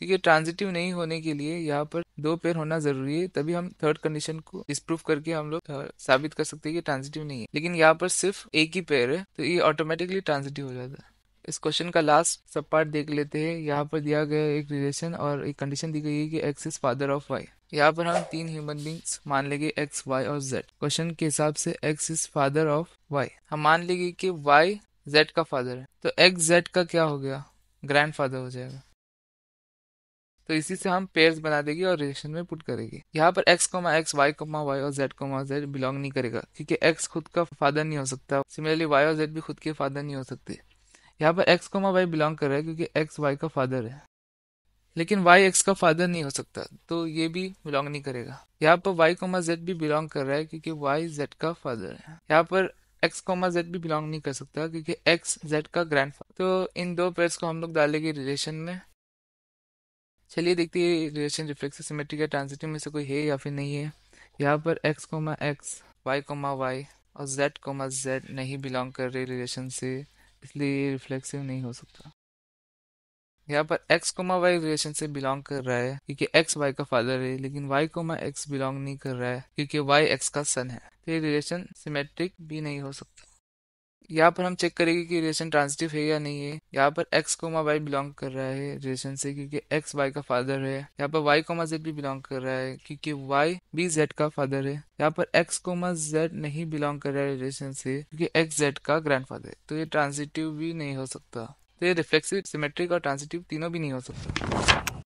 क्योंकि ट्रांजिटिव नहीं होने के लिए यहाँ पर दो पेयर होना जरूरी है, तभी हम थर्ड कंडीशन को डिस्प्रूव करके हम लोग साबित कर सकते हैं कि ट्रांजिटिव नहीं है। लेकिन यहाँ पर सिर्फ एक ही पेयर है, तो ये ऑटोमेटिकली ट्रांजिटिव हो जाता है। इस क्वेश्चन का लास्ट सब पार्ट देख लेते हैं। यहाँ पर दिया गया एक रिलेशन और एक कंडीशन दी गई है कि x is father of y. यहाँ पर हम तीन ह्यूमन बींग्स मान लेंगे एक्स, वाई और जेड। क्वेश्चन के हिसाब से x is father of y, हम मान लेंगे कि वाई जेड का फादर है, तो एक्स जेड का क्या हो गया, ग्रैंड फादर हो जाएगा। तो इसी से हम पेयर्स बना देंगे और रिलेशन में पुट करेंगे। यहाँ पर x, y और z बिलोंग नहीं करेगा क्योंकि x खुद का फादर नहीं हो सकता। सिमिलरली y और z भी खुद के फादर नहीं हो सकते। यहाँ पर x, y बिलोंग कर रहा है क्योंकि x y का फादर है, लेकिन y x का फादर नहीं हो सकता, तो ये भी बिलोंग नहीं करेगा। यहाँ पर y, z भी बिलोंग कर रहा है क्योंकि y z का फादर है। यहाँ पर x, z भी बिलोंग नहीं कर सकता क्योंकि x z का ग्रैंड फादर। तो इन दो पेयर्स को हम लोग डालेंगे रिलेशन में। चलिए देखते हैं रिलेशन रिफ्लेक्सिव सिमेट्री का ट्रांजिटिव में से कोई है या फिर नहीं है। यहाँ पर x, y, y और z नहीं बिलोंग कर रहे रिलेशन से, इसलिए ये रिफ्लेक्सिव नहीं हो सकता। यहाँ पर x, y रिलेशन से बिलोंग कर रहा है क्योंकि x y का फादर है, लेकिन y, x बिलोंग नहीं कर रहा है क्योंकि y x का सन है, तो ये रिलेशन सिमेट्रिक भी नहीं हो सकता। यहाँ पर हम चेक करेंगे कि रिलेशन ट्रांजिटिव है या नहीं है। यहाँ पर x, y बिलोंग कर रहा है रिलेशन से क्योंकि x y का फादर है। यहाँ पर y, z भी बिलोंग कर रहा है क्योंकि y भी z का फादर है। यहाँ पर x, z नहीं बिलोंग कर रहा है रिलेशन से क्योंकि x z का ग्रैंडफादर है, तो ये ट्रांजिटिव भी नहीं हो सकता। तो ये रिफ्लेक्सिव, सिमेट्रिक और ट्रांजिटिव तीनों भी नहीं हो सकता।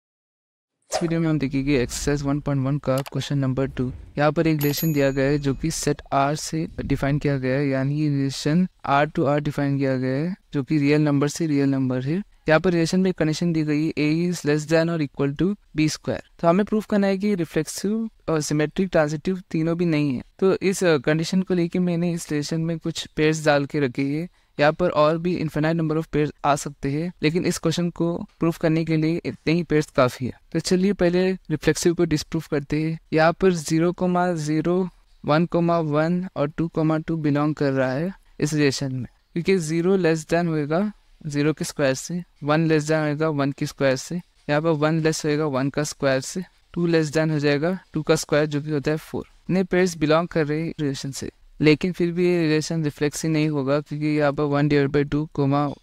इस वीडियो में हम देखेंगे एक्सरसाइज 1.1 का क्वेश्चन नंबर 2। यहाँ पर एक रिलेशन दिया गया है जो कि सेट R से डिफाइन किया गया है, यानी relation R to R define किया गया है जो कि रियल नंबर से रियल नंबर है। यहाँ पर रिलेशन में एक कंडीशन दी गई है a इज लेस देन और इक्वल टू b स्क्वायर। तो हमें प्रूफ करना है कि रिफ्लेक्सिव और सिमेट्रिक ट्रांजिटिव तीनों भी नहीं है। तो इस कंडीशन को लेके मैंने इस रिलेशन में कुछ पेयर्स डाल के रखे है। यहाँ पर और भी इन्फिनाइट नंबर ऑफ पेयर्स आ सकते हैं, लेकिन इस क्वेश्चन को प्रूफ करने के लिए इतने ही पेयर्स काफी है। तो चलिए पहले रिफ्लेक्सिव को डिस्प्रूफ करते हैं। यहाँ पर 0, 0, 1, 1 और 2, 2 बिलोंग कर रहा है इस रिलेशन में, क्योंकि 0 लेस देन होएगा 0 के स्क्वायर से, 1 लेस देन होएगा 1 के स्क्वायर से, यहाँ पर 1 लेस होएगा 1 का स्क्वायर से, 2 लेस देन हो जाएगा 2 का स्क्वायर जो कि होता है 4। इतने पेयर्स बिलोंग कर रहे हैं रिलेशन से, लेकिन फिर भी ये रिलेशन रिफ्लेक्सिव नहीं होगा क्योंकि यहाँ पर 1/2,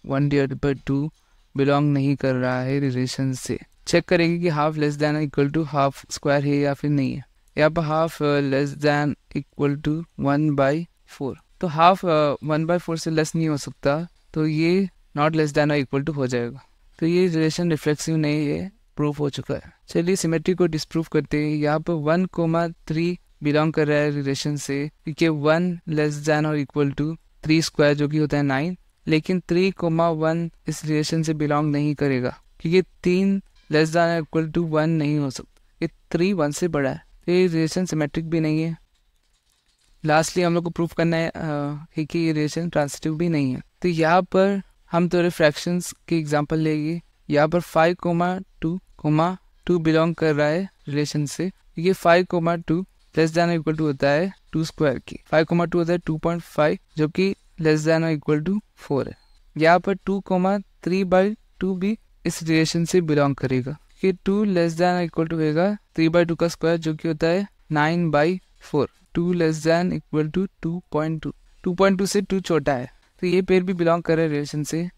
1/2 बिलोंग नहीं कर रहा है रिलेशन से। चेक करेंगे कि half less than equal to half square है या फिर नहीं है। यहाँ पर half less than equal to 1/4, तो हाफ 1/4 से लेस नहीं हो सकता, तो ये नॉट लेस देन और इक्वल टू हो जाएगा। तो ये रिलेशन रिफ्लेक्सिव नहीं है, प्रूफ हो चुका है। चलिए सिमेट्री को डिस्प्रूव करते हैं। यहाँ पर 1, 3 बिलोंग कर रहा है रिलेशन से क्योंकि 1 लेस देन और इक्वल टू 3 स्क्वायर जो कि होता है 9, लेकिन 3, 1 इस रिलेशन से बिलोंग नहीं करेगा क्योंकि 3 लेस देन और इक्वल टू 1 नहीं हो सकता, ये 3 1 से बड़ा है, तो ये रिलेशन सिमेट्रिक भी नहीं है। लास्टली हम लोग को प्रूफ करना है कि ये रिलेशन ट्रांजिटिव भी नहीं है। तो यहाँ पर हम थोड़े फ्रैक्शंस के एग्जांपल लेंगे। यहाँ पर 5, 2 बिलोंग कर रहा है रिलेशन से क्योंकि 5, 2 लेस देन और इक्वल टू होता है 2 स्क्वायर की। 5, 2 होता है 2.5 जो कि लेस देन और इक्वल टू 4 है। यहाँ पर 2, 3/2 भी इस रिलेशन से बिलोंग करेगा कि 2 लेस देन और इक्वल टू होगा 3/2 का स्क्वायर जो कि होता है 9/4। 2 लेस देन इक्वल टू 2.2, 2.2 से 2 छोटा है, तो ये पेयर भी बिलोंग कर रहा है रिलेशन से।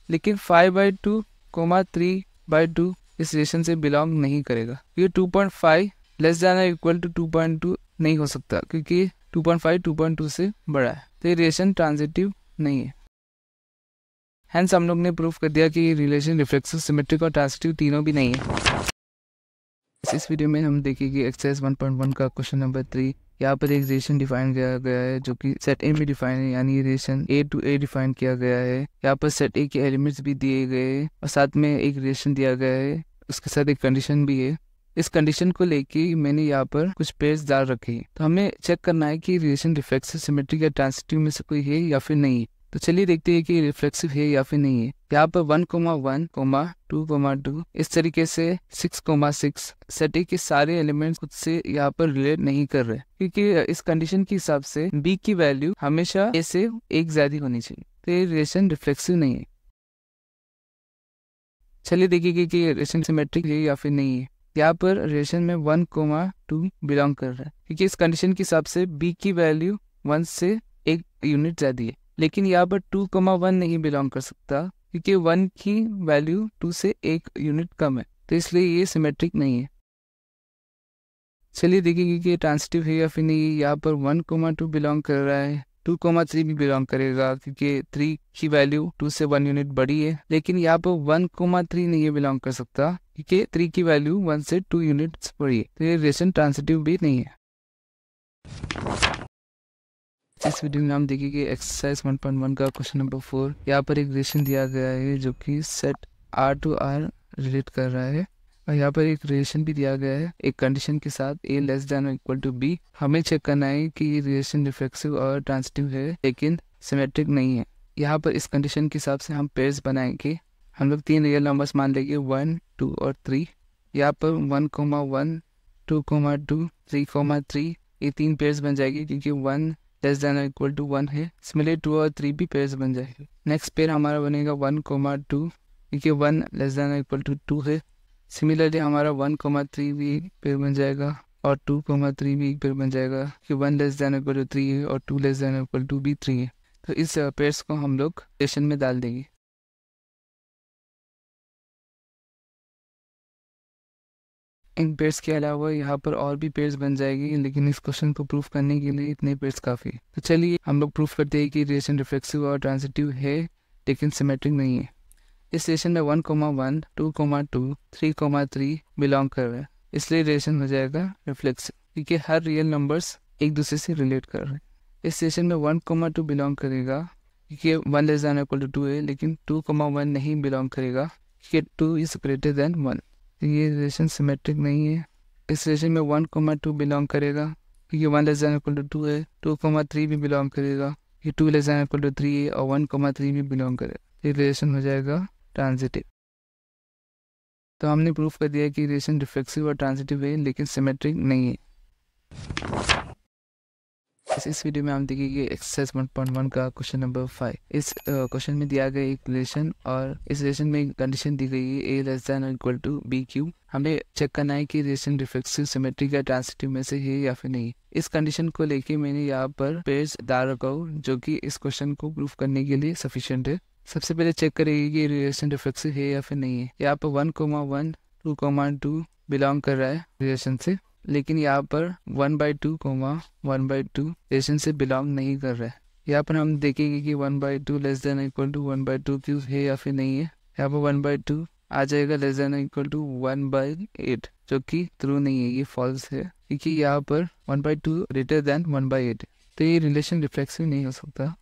लेकिन 5/2, 3/2 इस रिलेशन से बिलोंग नहीं करेगा। ये 2.5 लेस देन इक्वल टू 2.2 नहीं हो सकता क्योंकि 2.5 2.2 से बड़ा है, तो ये रिलेशन ट्रांजिटिव नहीं है। हेंस हम लोग ने प्रूफ कर दिया कि रिलेशन रिफ्लेक्सिव, सिमेट्रिक और ट्रांजिटिव तीनों भी नहीं है। इस वीडियो में हम देखेंगे एक्सरसाइज 1.1 का क्वेश्चन नंबर 3। यहाँ पर एक रिलेशन डिफाइन किया गया है जो कि सेट ए में डिफाइन है, यानी relation A to A define किया गया है। यहाँ पर सेट ए के एलिमेंट्स भी दिए गए हैं और साथ में एक रिलेशन दिया गया है, उसके साथ एक कंडीशन भी है। इस कंडीशन को लेके मैंने यहाँ पर कुछ पेयर्स डाल रखे हैं। तो हमें चेक करना है कि रिलेशन रिफ्लेक्सिव, सिमेट्रिक या ट्रांजिटिव में से कोई है या फिर नहीं है। तो चलिए देखते हैं कि रिफ्लेक्सिव है या फिर नहीं है। यहाँ पर 1,1, 2,2 इस तरीके से 6,6 सेट ए के सारे एलिमेंट्स खुद से यहाँ पर रिलेट नहीं कर रहे, क्योंकि इस कंडीशन के हिसाब से बी की वैल्यू हमेशा ए से एक ज्यादा होनी चाहिए। तो ये रिलेशन रिफ्लेक्सिव नहीं है। चलिए देखिए कि रिलेशन सिमेट्रिक है या फिर नहीं है। यहाँ पर रिलेशन में 1,2 बिलोंग कर रहा है, क्योंकि इस कंडीशन के हिसाब से बी की वैल्यू 1 से एक यूनिट ज्यादा है। लेकिन यहाँ पर 2,1 नहीं बिलोंग कर सकता, क्योंकि 1 की वैल्यू 2 से एक यूनिट कम है, तो इसलिए ये सिमेट्रिक नहीं है। चलिए देखिए कि ट्रांजिटिव है या फिर नहीं। यहाँ पर 1,2 बिलोंग कर रहा है, 2,3 भी बिलोंग करेगा, क्योंकि 3 की वैल्यू 2 से 1 यूनिट बड़ी है। लेकिन यहाँ पर 1,3 नहीं बिलोंग कर सकता, क्योंकि 3 की वैल्यू 1 से 2 यूनिट्स बड़ी है, तो ये रिलेशन ट्रांजिटिव भी नहीं है। इस वीडियो में हम देखेंगे एक्सरसाइज 1.1 का क्वेश्चन नंबर 4। यहाँ पर एक रिलेशन दिया गया है जो कि set R to R relate कर रहा है, और यहाँ पर एक रिलेशन भी दिया गया है एक कंडीशन के साथ A less than equal to B। हमें चेक करना है कि ये रिलेशन रिफ्लेक्सिव और ट्रांजिटिव है लेकिन सिमेट्रिक नहीं है। यहाँ पर इस कंडीशन के हिसाब से हम पेयर्स बनाएंगे। हम लोग 3 रियल नंबर्स मान लेंगे, 1, 2 और 3। यहाँ पर 1,1, 2,2, 3,3 ये 3 पेयर्स बन जाएगी, क्योंकि 1 लेस देन इक्वल टू 1 है। सिमिलरली 2 और 3 भी पेयर्स बन जाएगी। नेक्स्ट पेयर हमारा बनेगा 1,2, क्योंकि 1 लेस देन इक्वल टू 2 है। सिमिलरली हमारा 1,3 भी एक पेयर बन जाएगा और 2,3 भी एक पेयर बन जाएगा, क्योंकि 1 लेस देन इक्वल टू 3 है और 2 लेस देन इक्वल टू भी 3 है। तो इस पेयर्स को हम लोग रिलेशन में डाल देंगे। इन पेयर्स के अलावा यहाँ पर और भी पेयर्स बन जाएगी, लेकिन इस क्वेश्चन को प्रूफ करने के लिए इतने पेयर्स काफी है। तो चलिए हम लोग प्रूफ करते हैं कि रिलेशन रिफ्लेक्सिव और ट्रांजिटिव है लेकिन सिमेट्रिक नहीं है। इस रिलेशन में 1,1, 2,2, 3,3 बिलोंग कर रहा है, इसलिए रिलेशन हो जाएगा रिफ्लेक्सिव, क्योंकि हर रियल नंबर्स एक दूसरे से रिलेट कर रहे हैं। इस रिलेशन में 1,2 बिलोंग करेगा, क्योंकि 1 लेस देन इक्वल टू 2 है, लेकिन 2,1 नहीं बिलोंग करेगा, क्योंकि 2 इज ग्रेटर देन 1। ये रिलेशन सिमेट्रिक नहीं है। इस रिलेशन में 1,2 बिलोंग करेगा, क्योंकि 1 लेस देन इक्वल टू 2 है। 2,3 भी बिलोंग करेगा, कि 2 लेस देन इक्वल टू 3 है, और 1,3 भी बिलोंग करेगा। ये रिलेशन हो जाएगा ट्रांजिटिव। तो हमने प्रूफ कर दिया कि रिलेशन रिफ्लेक्सिव और ट्रांजिटिव है लेकिन सिमेट्रिक नहीं है। इस वीडियो में हम देखेंगे एक्सरसाइज 1.1 का क्वेश्चन नंबर 5। इस क्वेश्चन में दिया गया एक रिलेशन और इस रिलेशन में एक कंडीशन दी गई है A less than equal to B cube. हमें चेक करना है कि रिलेशन रिफ्लेक्सिव, सिमेट्रिक या ट्रांजिटिव में से है या फिर नहीं। इस कंडीशन को लेके मैंने यहाँ पर पेयर्स डाल रखा हूँ, जो कि इस क्वेश्चन को प्रूफ करने के लिए सफिशिएंट है। सबसे पहले चेक करेगी कि रिलेशन रिफ्लेक्सिव है या फिर नहीं है। यहाँ पर 1,1, 2,2 बिलोंग कर रहा है रिलेशन से, लेकिन यहाँ पर 1/2, 1/2 रिलेशन से बिलोंग नहीं कर रहा है। यहाँ पर हम देखेंगे कि 1/2 less than equal to 1/2 cube है या फिर नहीं है। यहाँ पर 1/2 आ जाएगा लेस देन इक्वल टू 1/8, जो कि ट्रू नहीं है, ये फॉल्स है, क्योंकि यहाँ पर 1/2 ग्रेटर देन 1/8, तो ये रिलेशन रिफ्लेक्सिव नहीं हो सकता।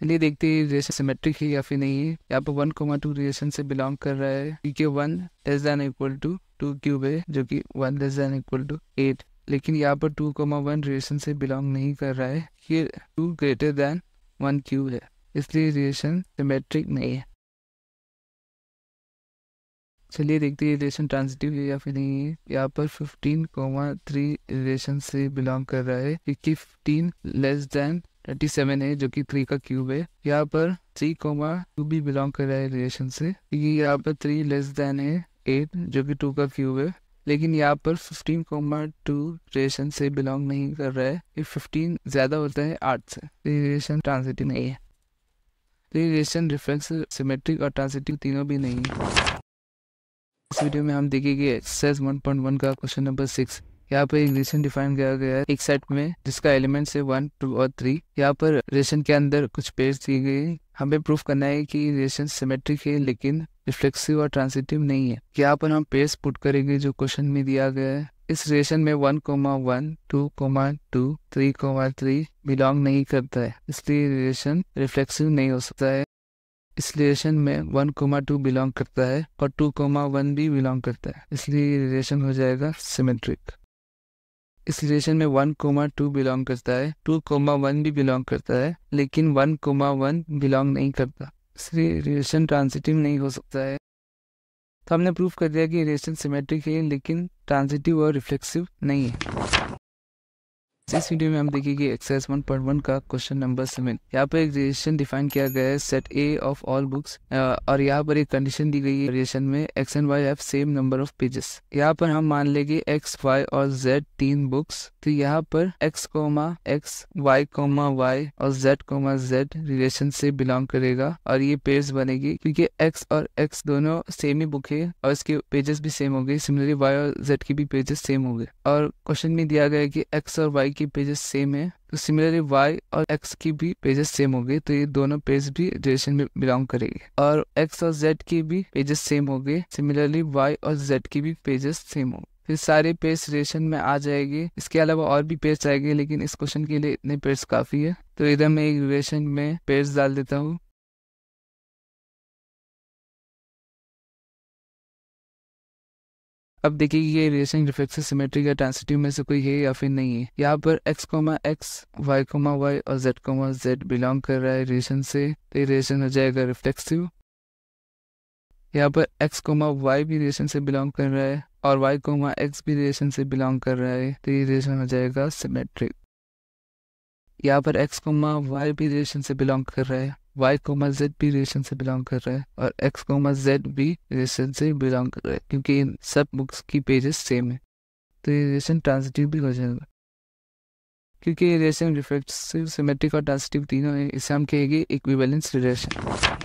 चलिए देखते हैं रिलेशन सिमेट्रिक है या फिर नहीं है। यहाँ पर 1,2 रिलेशन से बिलोंग कर रहा है, क्योंकि 1 less than equal to 2 cube है, जो कि 1 लेस देन इक्वल टू 8। लेकिन यहाँ पर 2,1 रिलेशन से बिलोंग नहीं कर रहा है, ये 2 ग्रेटर देन 1 क्यूब है, इसलिए रिलेशन सिमेट्रिक नहीं है। चलिए देखते हैं रिलेशन ट्रांजिटिव है या फिर नहीं है। यहाँ पर 15,3 रिलेशन से बिलोंग कर रहा है, क्योंकि 15 लेस देन 37 है, जो कि 3 का क्यूब है। यहाँ पर 3,2 भी बिलोंग कर रहा है रिलेशन से, क्योंकि यहाँ पर 3 लेस देन है 8, जो कि 2 का क्यूब है। लेकिन यहाँ पर 15,2 रिलेशन से बिलोंग नहीं कर रहा है, ये 15 ज्यादा होता है 8 से, रिलेशन ट्रांजिटिव नहीं है। रिलेशन रिफ्लेक्सिव, सिमेट्रिक और ट्रांजिटिव तीनों भी नहीं है। इस वीडियो में हम देखेंगे एक्सरसाइज 1.1 का क्वेश्चन नंबर 6। यहाँ पर एक रिलेशन डिफाइन किया गया है एक सेट में, जिसका एलिमेंट्स है 1, 2 और 3। यहाँ पर रिलेशन के अंदर कुछ पेयर्स दिए गए हैं। हमें प्रूफ करना है कि रिलेशन सिमेट्रिक है लेकिन रिफ्लेक्सिव और ट्रांजिटिव नहीं है। यहाँ पर हम पेयर्स पुट करेंगे जो क्वेश्चन में दिया गया है। इस रिलेशन में 1,1, 2,2, 3,3 बिलोंग नहीं करता है, इसलिए रिलेशन रिफ्लेक्सिव नहीं हो सकता है। इस रिलेशन में 1,2 बिलोंग करता है और 2,1 भी बिलोंग करता है, इसलिए रिलेशन हो जाएगा सिमेट्रिक। इस रिलेशन में 1,2 बिलोंग करता है, 2,1 भी बिलोंग करता है, लेकिन 1,1 बिलोंग नहीं करता, इसलिए रिलेशन ट्रांजिटिव नहीं हो सकता है। तो हमने प्रूफ कर दिया कि रिलेशन सिमेट्रिक है लेकिन ट्रांजिटिव और रिफ्लेक्सिव नहीं है। इस वीडियो में हम देखेंगे एक्सरसाइज 1.1 का क्वेश्चन नंबर 7। यहाँ पर एक रिलेशन डिफाइन किया गया है set A of all books और यहाँ पर एक कंडीशन दी गई है रिलेशन में x and why have same number of pages. यहाँ पर हम मान लेंगे एक्स, वाई और जेड 3 बुक्स। तो यहाँ पर एक्स, वाई और जेड रिलेशन से बिलोंग करेगा और ये पेयर्स बनेगी क्योंकि एक्स और एक्स दोनों सेम ही बुक है और इसके पेजेस भी सेम हो गए। सिमिलरली वाई और जेड की भी पेजेस सेम हो गए और क्वेश्चन में दिया गया है कि एक्स और वाई की पेजेस सेम है, तो सिमिलरली वाई और एक्स की भी पेजेस सेम हो गए, तो ये दोनों पेज भी रिलेशन में बिलोंग करेंगे। और एक्स और जेड की भी पेजेस सेम हो गए, सिमिलरली वाई और जेड की भी पेजेस सेम हो गए। फिर सारे पेज रिलेशन में आ जाएंगे। इसके अलावा और भी पेज आएंगे लेकिन इस क्वेश्चन के लिए इतने पेज काफी है। तो इधर मैं एक रिलेशन में पेज डाल देता हूँ। अब देखिए ये रिलेशन रिफ्लेक्सिव सिमेट्रिक या ट्रांजिटिव में से कोई है या फिर नहीं है। यहाँ पर x, वाई और z बिलोंग कर रहा है रिलेशन से, तो ये रिलेशन हो जाएगा रिफ्लेक्सिव। यहाँ पर x, y भी रिलेशन से बिलोंग कर रहा है और y, x भी रिलेशन से बिलोंग कर रहा है, तो ये रिलेशन हो जाएगा सिमेट्रिक। यहाँ पर x, y भी रिलेशन से बिलोंग कर रहा है, y, z भी रिलेशन से बिलोंग कर रहा है और x, z भी रिलेशन से बिलोंग कर रहा है क्योंकि इन सब बुक्स की पेजेस सेम है, तो ये रिलेशन ट्रांजिटिव भी हो जाएगा। क्योंकि ये रिलेशन रिफ्लेक्सिव, सिमेट्रिक और ट्रांजिटिव तीनों है, इसे हम कहेंगे इक्विवेलेंस रिलेशन।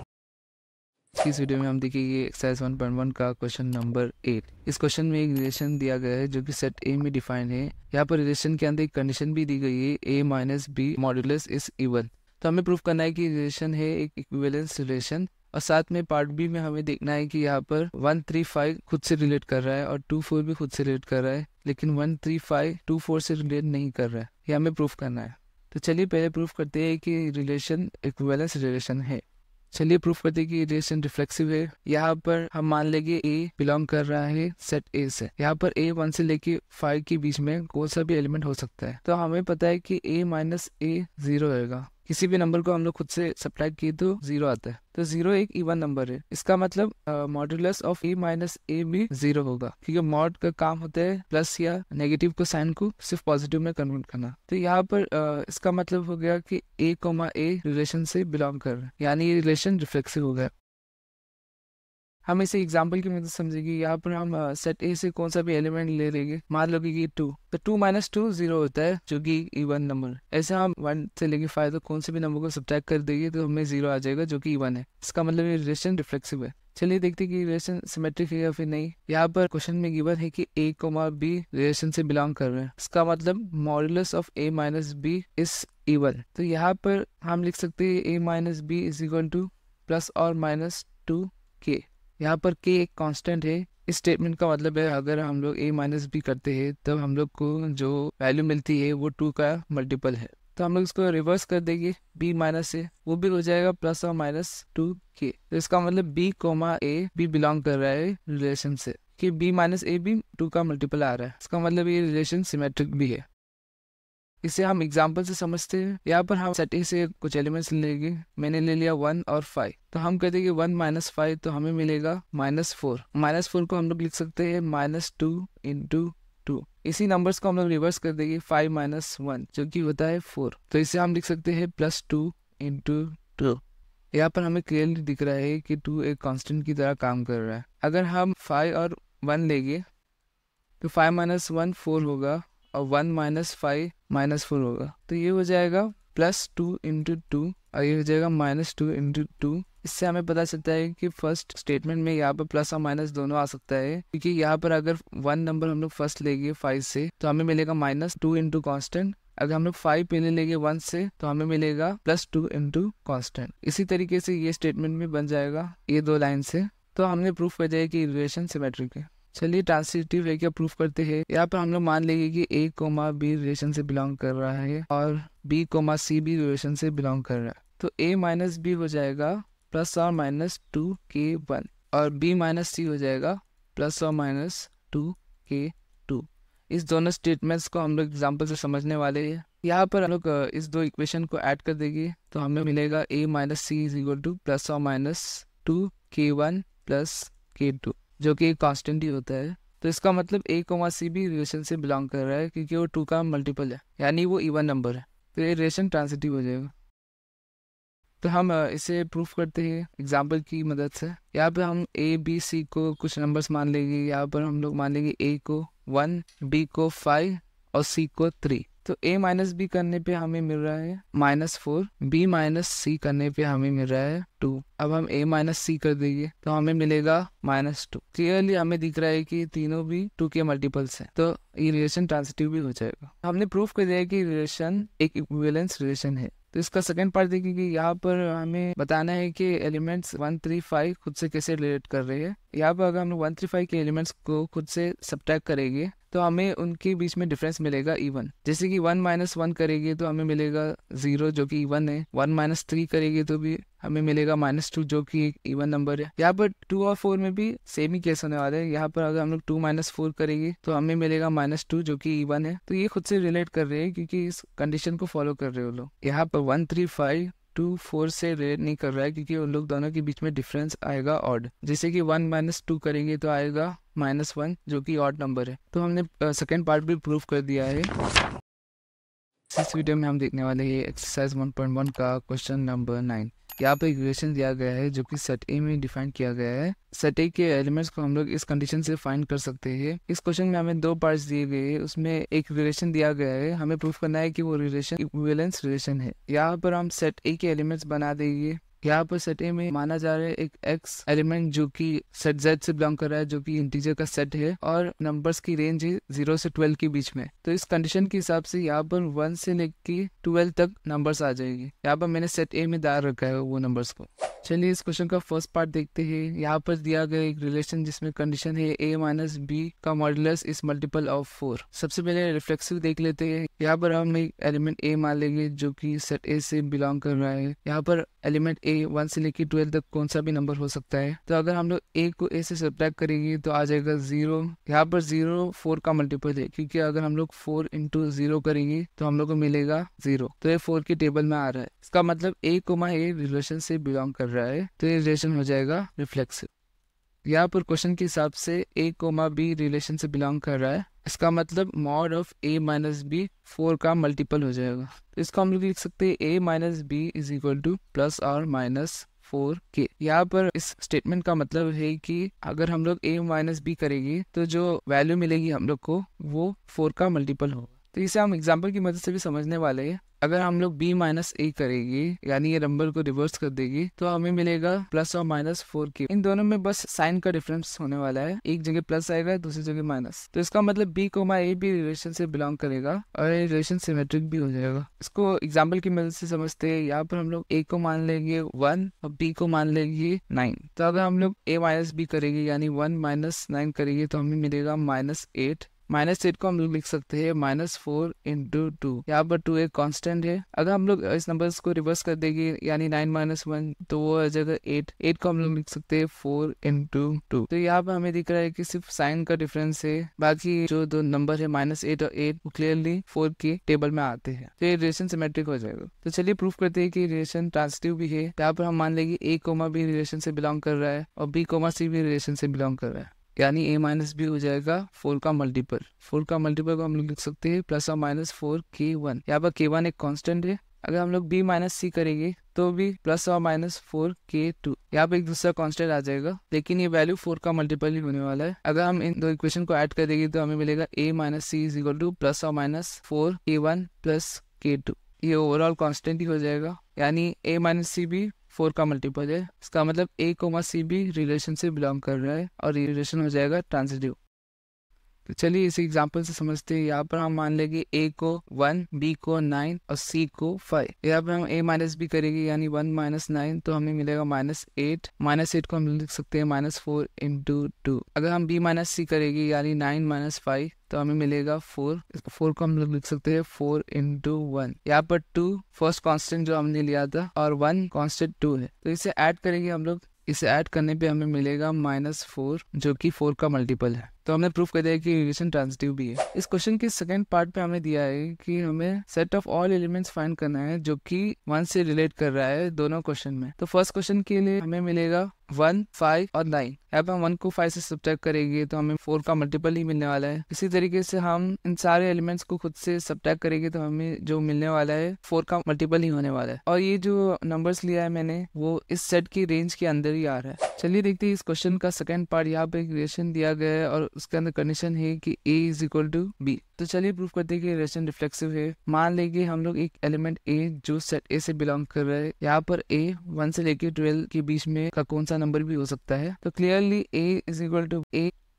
इस वीडियो में हम देखेंगे एक्सरसाइज 1.1 का क्वेश्चन नंबर 8। इस क्वेश्चन में एक रिलेशन दिया गया है जो कि सेट ए में डिफाइन है। यहाँ पर रिलेशन के अंदर एक कंडीशन भी दी गई है, a minus b modulus is even. तो हमें प्रूफ करना है कि रिलेशन है एक इक्विवेलेंस रिलेशन और साथ में पार्ट बी में हमें देखना है कि यहाँ पर 135 खुद से रिलेट कर रहा है और 24 भी खुद से रिलेट कर रहा है, लेकिन 135 24 से रिलेट नहीं कर रहा है। ये हमें प्रूफ करना है। तो चलिए पहले प्रूफ करते हैं कि रिलेशन इक्विवेलेंस रिलेशन है। चलिए प्रूफ करते हैं कि रिलेशन रिफ्लेक्सिव है। यहाँ पर हम मान लेंगे a बिलोंग कर रहा है सेट a से। यहाँ पर a 1 से लेके 5 के बीच में कोई सा भी एलिमेंट हो सकता है। तो हमें पता है कि a माइनस a 0 होगा। किसी भी नंबर को हम लोग खुद से सब्ट्रैक्ट किए तो 0 आता है, तो 0 एक इवन नंबर है। इसका मतलब modulus of a minus a भी 0 होगा क्योंकि मॉड का काम होता है प्लस या नेगेटिव को साइन को सिर्फ पॉजिटिव में कन्वर्ट करना। तो यहाँ पर इसका मतलब हो गया कि a, a रिलेशन से बिलोंग कर रहा है, यानी ये रिलेशन रिफ्लेक्सिव हो गया। हम इसे एग्जाम्पल की मदद समझेंगे। यहाँ पर हम सेट ए से कौन सा भी एलिमेंट ले लेंगे, मान लो कि 2, तो 2 माइनस 2 0 होता है जो कि इवन नंबर। ऐसे हम 1 से लेके 5 तो कौन से भी नंबर को सब्ट्रैक्ट कर देंगे तो हमें 0 आ जाएगा जो कि इवन है। इसका मतलब ये रिलेशन रिफ्लेक्सिव है। चलिए देखते हैं कि रिलेशन सिमेट्रिक है या फिर नहीं। यहाँ पर क्वेश्चन में गिवन है कि a, b रिलेशन से बिलोंग कर रहे हैं। इसका मतलब modulus of a minus b is even. तो यहाँ पर हम लिख सकते हैं a minus b is equal to plus और माइनस 2k। यहाँ पर k एक कांस्टेंट है। इस स्टेटमेंट का मतलब है अगर हम लोग a माइनस बी करते हैं तब हम लोग को जो वैल्यू मिलती है वो 2 का मल्टीपल है। तो हम लोग इसको रिवर्स कर देंगे, b माइनस a वो भी हो जाएगा प्लस और माइनस 2k। तो इसका मतलब b, a भी बिलोंग कर रहा है रिलेशन से कि b माइनस a भी 2 का मल्टीपल आ रहा है। इसका मतलब ये रिलेशन सिमेट्रिक भी है। इसे हम एग्जाम्पल से समझते हैं। यहाँ पर हम सेट ए से कुछ एलिमेंट्स लेंगे। मैंने ले लिया 1 और 5, तो हम कहते हैं कि 1 माइनस 5 तो हमें मिलेगा -4। -4 को हम लोग लिख सकते हैं -2 इंटू 2। इसी नंबर्स को हम लोग रिवर्स कर देंगे, 5 माइनस 1 जो कि होता है 4, तो इसे हम लिख सकते हैं +2 इंटू 2। यहाँ पर हमें क्लियरली दिख रहा है कि 2 एक कांस्टेंट की तरह काम कर रहा है। अगर हम 5 और 1 लेंगे तो 5 माइनस 1 4 होगा और 1 माइनस 5 -4 होगा, तो ये हो जाएगा +2 इंटू 2 और ये हो जाएगा -2 इंटू 2। इससे हमें पता चलता है कि फर्स्ट स्टेटमेंट में यहाँ पर प्लस और माइनस दोनों आ सकता है क्योंकि यहाँ पर अगर 1 नंबर हम लोग फर्स्ट लेंगे 5 से तो हमें मिलेगा -2 इंटू कॉन्स्टेंट। अगर हम लोग 5 पहले लेंगे 1 से तो हमें मिलेगा +2 इंटू कॉन्स्टेंट। इसी तरीके से ये स्टेटमेंट में बन जाएगा ये 2 लाइन से। तो हमने प्रूफ कर दिया कि रिलेशन सिमेट्रिक है। चलिए ट्रांसिटिव है क्या प्रूफ करते हैं। यहाँ पर हम लोग मान लेंगे कि ए कोमा बी रिलेशन से बिलोंग कर रहा है और बी कोमा सी भी रिलेशन से बिलोंग कर रहा है। तो ए माइनस बी हो जाएगा प्लस और माइनस 2k1 और बी माइनस सी हो जाएगा प्लस और माइनस 2k2। इस दोनों स्टेटमेंट्स को हम लोग एग्जाम्पल से समझने वाले हैं। यहाँ पर हम लोग इस दो इक्वेशन को ऐड कर देंगे तो हमें मिलेगा a minus c is equal to plus और माइनस 2k1 प्लस k2, जो कि एक कांस्टेंट ही होता है। तो इसका मतलब a कोमा सी भी रिलेशन से बिलोंग कर रहा है क्योंकि वो 2 का मल्टीपल है, यानी वो इवन नंबर है, तो ये रिलेशन ट्रांसिटिव हो जाएगा। तो हम इसे प्रूफ करते हैं एग्जाम्पल की मदद से। यहाँ पे हम a b c को कुछ नंबर्स मान लेंगे। यहाँ पर हम लोग मान लेंगे a को 1, b को 5 और c को 3। तो a माइनस बी करने पे हमें मिल रहा है -4, b माइनस सी करने पे हमें मिल रहा है 2। अब हम a माइनस सी कर देंगे तो हमें मिलेगा -2। क्लियरली हमें दिख रहा है कि तीनों भी 2 के मल्टीपल्स हैं, तो ये रिलेशन ट्रांसिटिव भी हो जाएगा। हमने प्रूफ कर दिया है कि रिलेशन एक इक्विवेलेंस रिलेशन है। तो इसका सेकंड पार्ट देखिए कि यहाँ पर हमें बताना है कि एलिमेंट्स 1, 3, 5 खुद से कैसे रिलेट कर रहे हैं। यहाँ पर अगर हम 1, 3, 5 के एलिमेंट्स को खुद से सब्ट्रैक्ट करेंगे तो हमें उनके बीच में डिफरेंस मिलेगा इवन। जैसे कि 1 माइनस 1 करेंगे तो हमें मिलेगा 0 जो कि इवन है। 1 माइनस 3 करेंगे तो भी हमें मिलेगा -2 जो कि एक इवन नंबर है। यहाँ पर 2 और 4 में भी सेम ही केस होने वाला है। यहाँ पर अगर हम लोग 2 माइनस 4 करेंगे तो हमें मिलेगा -2 जो कि इवन है। तो ये खुद से रिलेट कर रहे हैं क्योंकि इस कंडीशन को फॉलो कर रहे हो लोग। यहाँ पर 1, 3, 5 2, 4 से रिलेट नहीं कर रहा है क्योंकि उन लोग दोनों के बीच में डिफरेंस आएगा ऑड। जैसे कि 1 माइनस 2 करेंगे तो आएगा -1 जो कि ऑड नंबर है। तो हमने सेकेंड पार्ट भी प्रूफ कर दिया है। इस वीडियो में हम देखने वाले हैं एक्सरसाइज 1.1 का क्वेश्चन नंबर 9। यहाँ पे एक रिलेशन दिया गया है जो कि सेट ए में डिफाइन किया गया है। सेट ए के एलिमेंट्स को हम लोग इस कंडीशन से फाइंड कर सकते हैं। इस क्वेश्चन में हमें 2 पार्ट्स दिए गए हैं, उसमें एक रिलेशन दिया गया है। हमें प्रूफ करना है कि वो रिलेशन इक्विवेलेंस रिलेशन है। यहाँ पर हम सेट ए के एलिमेंट्स बना देंगे। यहाँ पर सेट ए में माना जा रहा है एक x एलिमेंट जो कि सेट z से बिलोंग कर रहा है, जो कि इंटीजर का सेट है और नंबर्स की रेंज है 0 से 12 के बीच में। तो इस कंडीशन के हिसाब से यहाँ पर 1 से लेके 12 तक नंबर्स आ जाएगी। यहाँ पर मैंने सेट ए में डाल रखा है वो नंबर्स को। चलिए इस क्वेश्चन का फर्स्ट पार्ट देखते हैं। यहाँ पर दिया गया एक रिलेशन जिसमें कंडीशन है a माइनस बी का मॉडुलस इज मल्टीपल ऑफ 4। सबसे पहले रिफ्लेक्सिव देख लेते हैं। यहाँ पर हम एक एलिमेंट a मान लेंगे जो कि सेट a से बिलोंग कर रहा है। यहाँ पर एलिमेंट a 1 से लेकर 12 तक कौन सा भी नंबर हो सकता है। तो अगर हम लोग a को a से सब्ट्रैक्ट करेंगे तो आ जाएगा 0। यहाँ पर 0 4 का मल्टीपल है क्योंकि अगर हम लोग 4 इंटू 0 करेंगे तो हम लोग को मिलेगा 0। तो ये 4 के टेबल में आ रहा है। इसका मतलब a कोमा a रिलेशन से बिलोंग कर रहा है, तो ये रिलेशन हो जाएगा रिफ्लेक्सिव। यहाँ पर क्वेश्चन के हिसाब से a कोमा b रिलेशन से बिलोंग कर रहा है। इसका मतलब mod of a minus b 4 का मल्टीपल हो जाएगा। तो इसको हम लोग लिख सकते हैं a minus b is equal to plus और माइनस 4k। यहाँ पर इस स्टेटमेंट का मतलब है कि अगर हम लोग a माइनस बी करेंगे तो जो वैल्यू मिलेगी हम लोग को वो 4 का मल्टीपल होगा। तो इसे हम एग्जाम्पल की मदद से भी समझने वाले हैं। अगर हम लोग b माइनस ए करेंगे यानी ये नंबर को रिवर्स कर देंगे तो हमें मिलेगा प्लस और माइनस 4k। इन दोनों में बस साइन का डिफरेंस होने वाला है, एक जगह प्लस आएगा दूसरी जगह माइनस। तो इसका मतलब b कोमा a भी रिलेशन से बिलोंग करेगा और ये रिलेशन सिमेट्रिक भी हो जाएगा। इसको एग्जाम्पल की मदद से समझते हैं। यहाँ पर हम लोग a को मान लेंगे 1 और b को मान लेंगे 9। तो अगर हम लोग a माइनस b करेंगे यानी 1 माइनस 9 करेंगे तो हमें मिलेगा -8। -8 को हम लोग लिख सकते हैं -4 इंटू 2। यहाँ पर 2 एक कांस्टेंट है। अगर हम लोग इस नंबर्स को रिवर्स कर देंगे यानी 9 माइनस 1 तो वो आ जाएगा 8। 8 को हम लोग लिख सकते हैं 4 इंटू 2। तो यहाँ पर हमें दिख रहा है कि सिर्फ साइन का डिफरेंस है, बाकी जो दो नंबर है -8 और 8 वो क्लियरली 4 के टेबल में आते हैं। तो ये रिलेशन सिमेट्रिक हो जाएगा। तो चलिए प्रूफ करते हैं कि रिलेशन ट्रांसिटिव भी है। यहाँ पर हम मान लेंगे a कोमा b रिलेशन से बिलोंग कर रहा है और b कोमा c भी रिलेशन से बिलोंग कर रहा है, यानी a माइनस बी हो जाएगा 4 का मल्टीपल। 4 का मल्टीपल को हम लोग लिख सकते हैं प्लस और माइनस 4k1। यहाँ पर k1 एक कांस्टेंट है। अगर हम लोग b माइनस सी करेंगे तो भी प्लस और माइनस 4k2। यहाँ पे एक दूसरा कांस्टेंट आ जाएगा, लेकिन ये वैल्यू 4 का मल्टीपल ही होने वाला है। अगर हम इन दो इक्वेशन को ऐड कर देंगे तो हमें मिलेगा a minus c is equal to plus और माइनस 4k1 प्लस k2। ये ओवरऑल कांस्टेंट ही हो जाएगा, यानी a माइनस सी भी 4 का मल्टीपल है। इसका मतलब a कोमा सी भी रिलेशन से बिलोंग कर रहा है और ये रिलेशन हो जाएगा ट्रांसिटिव। तो चलिए इसी एग्जांपल से समझते हैं। यहाँ पर हम मान लेंगे a को 1, b को 9 और c को 5। यहाँ पर हम a माइनस b करेंगे यानी 1 माइनस 9, तो हमें मिलेगा -8। -8 को हम लिख सकते हैं -4 इंटू 2। अगर हम b माइनस c करेंगे यानी 9 माइनस 5, तो हमें मिलेगा 4। 4 को हम लोग लिख सकते हैं 4 इंटू 1। यहाँ पर 2 फर्स्ट कांस्टेंट जो हमने लिया था और 1 कांस्टेंट 2 है, तो इसे ऐड करेंगे हम लोग। इसे ऐड करने पे हमें मिलेगा -4 जो कि 4 का मल्टीपल है। तो हमने प्रूफ कर दिया कि रिलेशन ट्रांजिटिव भी है। इस क्वेश्चन के सेकंड पार्ट पे हमें दिया है कि हमें set of all elements find करना है जो कि 1 से रिलेट कर रहा है दोनों क्वेश्चन में। तो फर्स्ट क्वेश्चन के लिए हमें मिलेगा 1, 5 और 9। यहाँ पे हम 1 को 5 से सब्ट्रैक्ट करेंगे तो हमें 4 का मल्टीपल ही मिलने वाला है। इसी तरीके से हम इन सारे एलिमेंट्स को खुद से सब्ट्रैक्ट करेंगे तो हमें जो मिलने वाला है 4 का मल्टीपल ही होने वाला है। और ये जो नंबर्स लिया है मैंने वो इस सेट की रेंज के अंदर ही आ रहा है। चलिए देखते हैं इस क्वेश्चन का सेकंड पार्ट। यहाँ पे एक रिलेशन दिया गया है और उसके अंदर कंडीशन है कि a is equal to B. तो चलिए प्रूफ करते हैं कि रिलेशन रिफ्लेक्सिव है। मान लेंगे हम लोग एक एलिमेंट a जो सेट a से बिलोंग कर रहा है। यहाँ पर a 1 से लेके 12 के बीच में का कौन सा नंबर भी हो सकता है। तो clearly a is equal to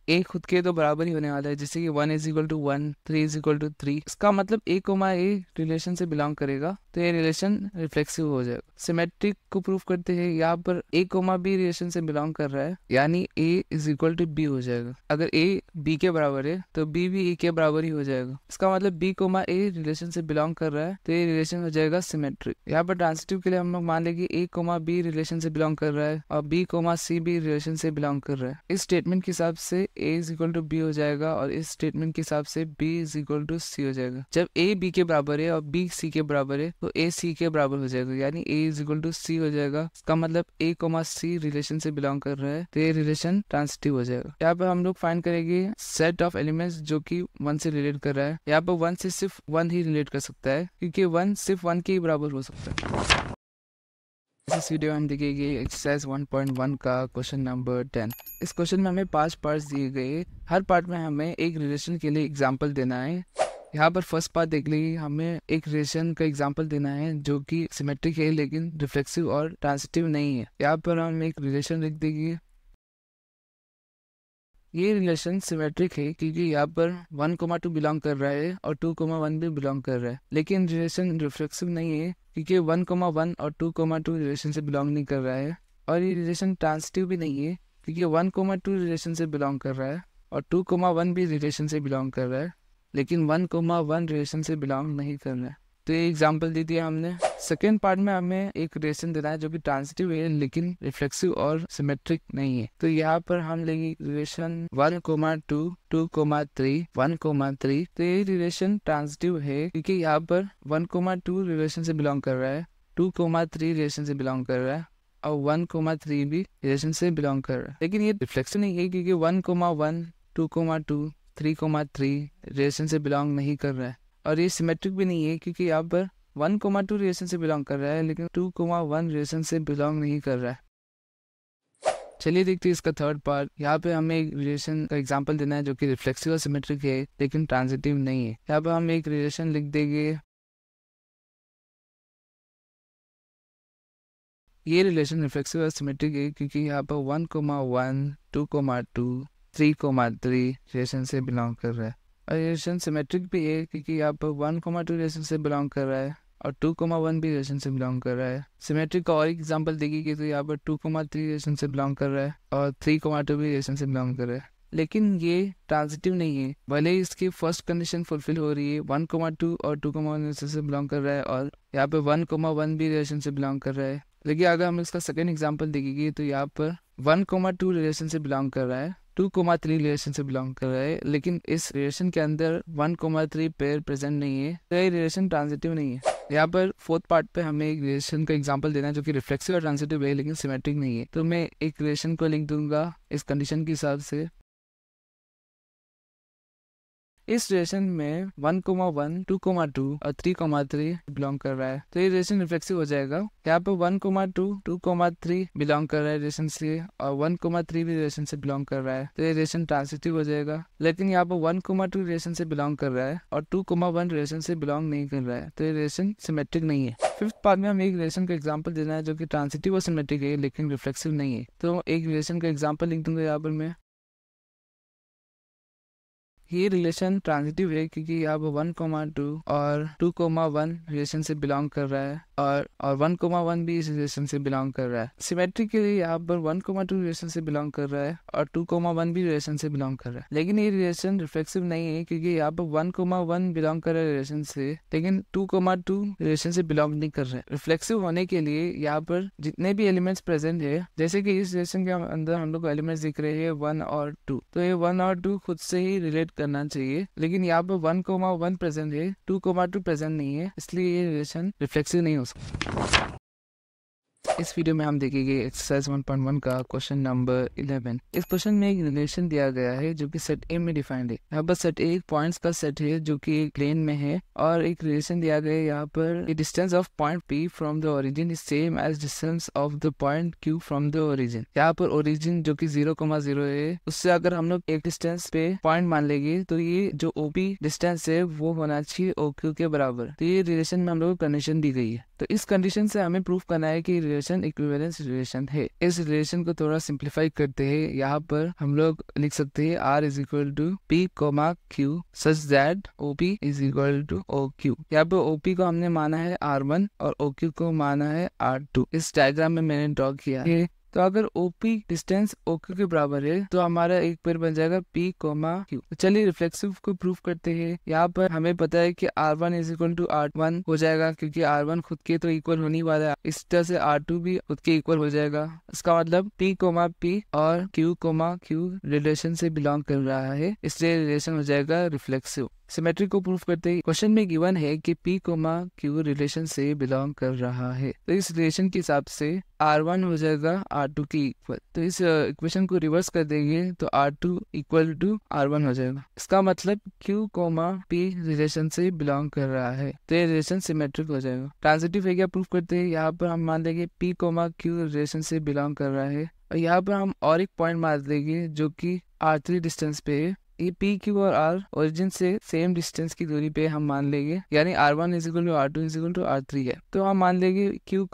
a खुद के तो बराबर ही होने वाला है, जैसे कि 1 is equal to 1, 3 is equal to 3। इसका मतलब a कोमा a रिलेशन से बिलोंग करेगा, तो ये रिलेशन रिफ्लेक्सिव हो जाएगा। सिमेट्रिक को प्रूफ करते हैं। यहाँ पर a कोमा b रिलेशन से बिलोंग कर रहा है यानी a is equal to b हो जाएगा। अगर a b के बराबर है तो b भी a के बराबर ही हो जाएगा। इसका मतलब b कोमा a रिलेशन से बिलोंग कर रहा है, तो ये रिलेशन हो जाएगा सिमेट्रिक। यहाँ पर ट्रांजिटिव के लिए हम लोग मान लेंगे a कोमा b रिलेशन से बिलोंग कर रहा है और b कोमा c भी रिलेशन से बिलोंग कर रहा है। इस स्टेटमेंट के हिसाब से a is equal to b हो जाएगा और इस स्टेटमेंट के हिसाब से b is equal to c हो जाएगा। जब a b के बराबर है और b c के बराबर है तो a c के बराबर हो जाएगा यानी a is equal to c हो जाएगा। इसका मतलब a कोमा c रिलेशन से बिलोंग कर रहा है, तो ये रिलेशन ट्रांजिटिव हो जाएगा। यहाँ पर हम लोग फाइंड करेंगे सेट ऑफ एलिमेंट्स जो कि 1 से रिलेट कर रहा है। यहाँ पर 1 से सिर्फ 1 ही रिलेट कर सकता है क्योंकि 1 सिर्फ 1 के ही बराबर हो सकता है। इस वीडियो में हम देखेंगे एक्सरसाइज 1.1 का क्वेश्चन नंबर 10। इस क्वेश्चन में हमें 5 पार्ट्स दिए गए। हर पार्ट में हमें एक रिलेशन के लिए एग्जांपल देना है। यहाँ पर फर्स्ट पार्ट देख लीजिए, हमें एक रिलेशन का एग्जांपल देना है जो कि सिमेट्रिक है लेकिन रिफ्लेक्सिव और ट्रांजिटिव नहीं है। यहाँ पर हम एक रिलेशन लिख देंगे। ये रिलेशन सिमेट्रिक है क्योंकि यहाँ पर 1,2 बिलोंग कर रहा है और 2,1 भी बिलोंग कर रहा है, लेकिन रिलेशन रिफ्लेक्सिव नहीं है क्योंकि 1,1 और 2,2 रिलेशन से बिलोंग नहीं कर रहा है। और ये रिलेशन ट्रांजिटिव भी नहीं है क्योंकि 1,2 रिलेशन से बिलोंग कर रहा है और 2,1 भी रिलेशन से बिलोंग कर रहा है, लेकिन 1,1 रिलेशन से बिलोंग नहीं कर रहा है। तो ये एग्जांपल दे दिया हमने। सेकेंड पार्ट में हमें एक रिलेशन देना है जो कि ट्रांजिटिव है लेकिन रिफ्लेक्सिव और सिमेट्रिक नहीं है। तो यहाँ पर हम लेंगे रिलेशन 1,2, 2,3, 1,3। तो ये रिलेशन ट्रांजिटिव है क्योंकि यहाँ पर 1,2 रिलेशन से बिलोंग कर रहा है, 2,3 रिलेशन से बिलोंग कर रहा है और 1,3 भी रिलेशन से बिलोंग कर रहा है। लेकिन ये रिफ्लेक्सिव नहीं है क्योंकि 1,1, 2,2, 3,3 रिलेशन से बिलोंग नहीं कर रहा है। और ये सिमेट्रिक भी नहीं है क्योंकि यहाँ पर 1,2 रिलेशन से बिलोंग कर रहा है लेकिन 2,1 रिलेशन से बिलोंग नहीं कर रहा है। चलिए देखते हैं इसका थर्ड पार्ट। यहाँ पे हमें एक रिलेशन का एग्जांपल देना है जो कि रिफ्लेक्सिव और सिमेट्रिक है लेकिन ट्रांजिटिव नहीं है। यहाँ पर हम एक रिलेशन लिख देंगे। ये रिलेशन रिफ्लेक्सिव और सिमेट्रिक है क्योंकि यहाँ पर 1,1, 2,2, 3,3 रिलेशन से बिलोंग कर रहा है। और रिलेशन सिमेट्रिक भी है क्योंकि यहाँ पर 1,2 रिलेशन से बिलोंग कर रहा है और 2,1 भी रिलेशन से बिलोंग कर रहा है। सिमेट्रिक का और एग्जांपल देखिए तो यहाँ पर 2,3 रिलेशन से बिलोंग कर रहा है और 3,2 भी रिलेशन से बिलोंग कर रहा है, लेकिन ये ट्रांजिटिव नहीं है। भले ही इसकी फर्स्ट कंडीशन फुलफिल हो रही है, 1,2 और 2,1 रिलेशन से बिलोंग कर रहा है और यहाँ पे 1,1 भी रिलेशन से बिलोंग कर रहा है। लेकिन अगर हम इसका सेकेंड एग्जाम्पल देखेंगे तो यहाँ पर 1,2 रिलेशन से बिलोंग कर रहा है, 2,3 रिलेशन से बिलोंग कर रहा है, लेकिन इस रिलेशन के अंदर 1,3 पेयर प्रेजेंट नहीं है, तो ये रिलेशन ट्रांजिटिव नहीं है। यहाँ पर फोर्थ पार्ट पे हमें एक रिलेशन का एग्जांपल देना है जो कि रिफ्लेक्सिव और ट्रांजिटिव है लेकिन सिमेट्रिक नहीं है। तो मैं एक रिलेशन को लिख दूंगा इस कंडीशन के हिसाब से। इस रिलेशन में 1,1, 2,2 और 3,3 बिलोंग कर रहा है, तो ये रिलेशन रिफ्लेक्सिव हो जाएगा। यहाँ पर 1,2, 2,3 बिलोंग कर रहा है रिलेशन से और 1,3 भी रिलेशन से बिलोंग कर रहा है, तो ये रिलेशन ट्रांजिटिव हो जाएगा। लेकिन यहाँ पर 1,2 रिलेशन से बिलोंग कर रहा है और 2,1 रिलेशन से बिलोंग नहीं कर रहा है, तो ये रिलेशन सिमेट्रिक नहीं है। फिफ्थ पार्ट में हमें एक रिलेशन का एग्जांपल देना है जो कि ट्रांजिटिव और सिमेट्रिक है लेकिन रिफ्लेक्सिव नहीं है। तो एक रिलेशन का एग्जांपल लिख दूंगा यहाँ पर मैं। ये रिलेशन ट्रांजिटिव है क्योंकि यहाँ पर 1,2 और 2,1 रिलेशन से बिलोंग कर रहा है और 1,1 भी इस रिलेशन से बिलोंग कर रहा है। सिमेट्रिकली यहाँ पर 1,2 रिलेशन से बिलोंग कर रहा है और 2,1 भी रिलेशन से बिलोंग कर रहा है, लेकिन ये रिलेशन रिफ्लेक्सिव नहीं है क्योंकि यहाँ पर 1,1 बिलोंग कर रहा है रिलेशन से, लेकिन 2,2 रिलेशन से बिलोंग नहीं कर रहा है। रिफ्लेक्सिव होने के लिए यहाँ पर जितने भी एलिमेंट्स प्रेजेंट है, जैसे कि इस रिलेशन के अंदर हम लोग को एलिमेंट्स दिख रहे हैं 1 और 2, तो ये 1 और 2 खुद से ही रिलेट करना चाहिए, लेकिन यहाँ पर 1,1 प्रेजेंट है, 2,2 प्रेजेंट नहीं है, इसलिए ये रिलेशन रिफ्लेक्सिव नहीं हो सकता। इस वीडियो में हम देखेंगे एक्सरसाइज 1.1 का क्वेश्चन नंबर 11। इस क्वेश्चन में एक रिलेशन दिया गया है जो कि सेट ए में डिफाइंड है। यहाँ पर सेट ए पॉइंट्स का सेट है जो कि एक प्लेन में है और एक रिलेशन दिया गया है यहाँ पर distance of point P from the origin is same as distance of the point Q from the origin. यहाँ पर ओरिजिन जो कि 0,0 है, उससे अगर हम लोग एक डिस्टेंस पे पॉइंट मान लेंगे तो ये जो ओपी डिस्टेंस है वो होना चाहिए ओ क्यू के बराबर। तो ये रिलेशन में हम लोग को कंडीशन दी गई है, तो इस कंडीशन से हमें प्रूफ करना है कि रिलेशन इक्विवेलेंस रिलेशन है। इस रिलेशन को थोड़ा सिंप्लीफाई करते हैं, यहाँ पर हम लोग लिख सकते हैं R is equal to P, Q such that OP is equal to OQ। यहाँ पर OP को हमने माना है R1 और OQ को माना है R2। इस डायग्राम में मैंने ड्रॉ किया है। तो अगर OP डिस्टेंस OQ के बराबर है तो हमारा एक पेयर बन जाएगा P, Q। तो चलिए रिफ्लेक्सिव को प्रूफ करते हैं। यहाँ पर हमें पता है कि R1 is equal to R1 हो जाएगा क्योंकि R1 खुद के तो इक्वल होने वाला है, इस तरह से R2 भी खुद के इक्वल हो जाएगा। इसका मतलब P, P और Q, Q रिलेशन से बिलोंग कर रहा है, इसलिए रिलेशन हो जाएगा रिफ्लेक्सिव। सिमेट्री को प्रूफ करते ही क्वेश्चन में गिवन है कि P, Q रिलेशन से बिलोंग कर रहा है, तो इस रिलेशन के हिसाब से R1 हो जाएगा R2 के इक्वल। तो इस इक्वेशन को रिवर्स कर देंगे तो R2 इक्वल टू R1 हो जाएगा। इसका मतलब Q, P रिलेशन से बिलोंग कर रहा है, तो ये रिलेशन सिमेट्रिक हो जाएगा। ट्रांजिटिव है क्या प्रूफ करते हैं। यहाँ पर हम मान लेंगे P, Q रिलेशन से बिलोंग कर रहा है और यहाँ पर हम और एक पॉइंट मार देंगे जो कि R3 डिस्टेंस पे है। ये P, Q और R ओरिजिन से सेम डिस्टेंस की दूरी पे हम मान लेंगे, यानी R1 is equal to R2 is equal to R3 है, तो हम मान लेंगे Q,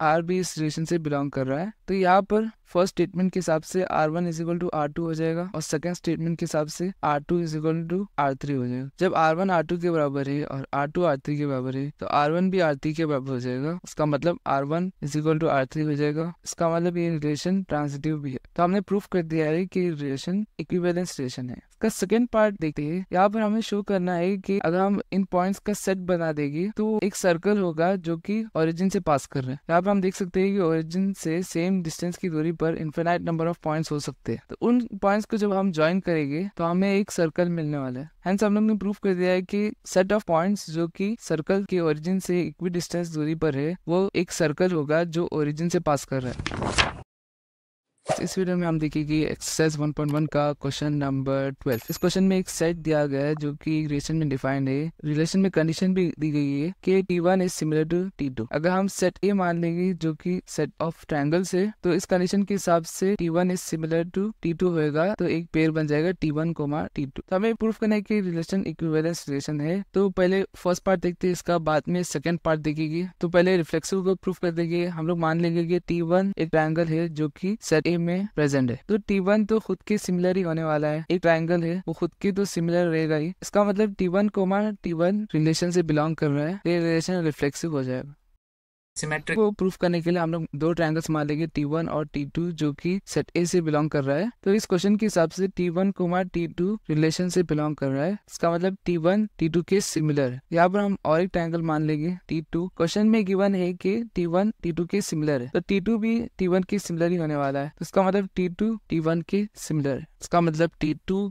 R भी इस रिलेशन से बिलोंग कर रहा है। तो यहाँ पर फर्स्ट स्टेटमेंट के हिसाब से R1 is equal to R2 हो जाएगा और सेकंड स्टेटमेंट के हिसाब से R2 is equal to R3 हो जाएगा। जब R1 R2 के बराबर है और R2 R3 के बराबर है तो R1 भी R3 के बराबर हो जाएगा, उसका मतलब R1 is equal to R3 हो जाएगा। इसका मतलब ये रिलेशन ट्रांजिटिव भी है, तो हमने प्रूफ कर दिया है कि रिलेशन इक्विवेलेंस रिलेशन है। इसका सेकंड पार्ट देखते हैं। यहाँ पर हमें शो करना है कि अगर हम इन पॉइंट्स का सेट बना देंगे तो एक सर्कल होगा जो कि ओरिजिन से पास कर रहा है। यहाँ पर हम देख सकते हैं कि ओरिजिन से सेम डिस्टेंस की दूरी पर इनफिनाइट नंबर ऑफ पॉइंट्स हो सकते हैं, तो उन पॉइंट्स को जब हम ज्वाइन करेंगे तो हमें एक सर्कल मिलने वाला है। हेंस हम लोग ने प्रूफ कर दिया है कि सेट ऑफ पॉइंट्स जो कि सर्कल के ओरिजिन से इक्वी डिस्टेंस दूरी पर है वो एक सर्कल होगा जो ओरिजिन से पास कर रहा है। इस वीडियो में हम देखेंगे एक्सरसाइज 1.1 का क्वेश्चन नंबर 12। इस क्वेश्चन में एक सेट दिया गया है जो कि रिलेशन में डिफाइंड है। रिलेशन में कंडीशन भी दी गई है कि T1 is similar to T2। अगर हम सेट A मान लेंगे जो कि सेट ऑफ ट्रायंगल्स है, तो इस कंडीशन के हिसाब से T1 is similar to T2 होएगा, तो एक पेयर बन जाएगा T1, T2। तो हमें प्रूफ करना है कि रिलेशन इक्विवेलेंस रिलेशन है। तो पहले फर्स्ट पार्ट देखते हैं, इसका बाद में सेकंड पार्ट देखेंगे। तो पहले रिफ्लेक्सिव को प्रूफ कर देंगे। हम लोग मान लेंगे कि T1 एक ट्रायंगल है जो कि सेट A में प्रेजेंट है, तो T1 तो खुद के सिमिलर ही होने वाला है। एक ट्रायंगल है वो खुद के तो सिमिलर रहेगा ही, इसका मतलब T1, T1 रिलेशन से बिलोंग कर रहा है, ये रिलेशन रिफ्लेक्सिव हो जाएगा। सिमेट्रिक को प्रूफ करने के लिए हम लोग दो ट्रायंगल्स मान लेंगे T1 और T2 जो कि सेट A से बिलोंग कर रहा है। तो इस क्वेश्चन के हिसाब से T1, T2 रिलेशन से बिलोंग कर रहा है, इसका मतलब T1 T2 के सिमिलर है। यहाँ पर हम और एक ट्रायंगल मान लेंगे T2। क्वेश्चन में गिवन है कि T1 T2 के सिमिलर है, तो T2 भी T1 के सिमिलर ही होने वाला है, तो इसका मतलब T2 T1 के सिमिलर है। इसका मतलब T2,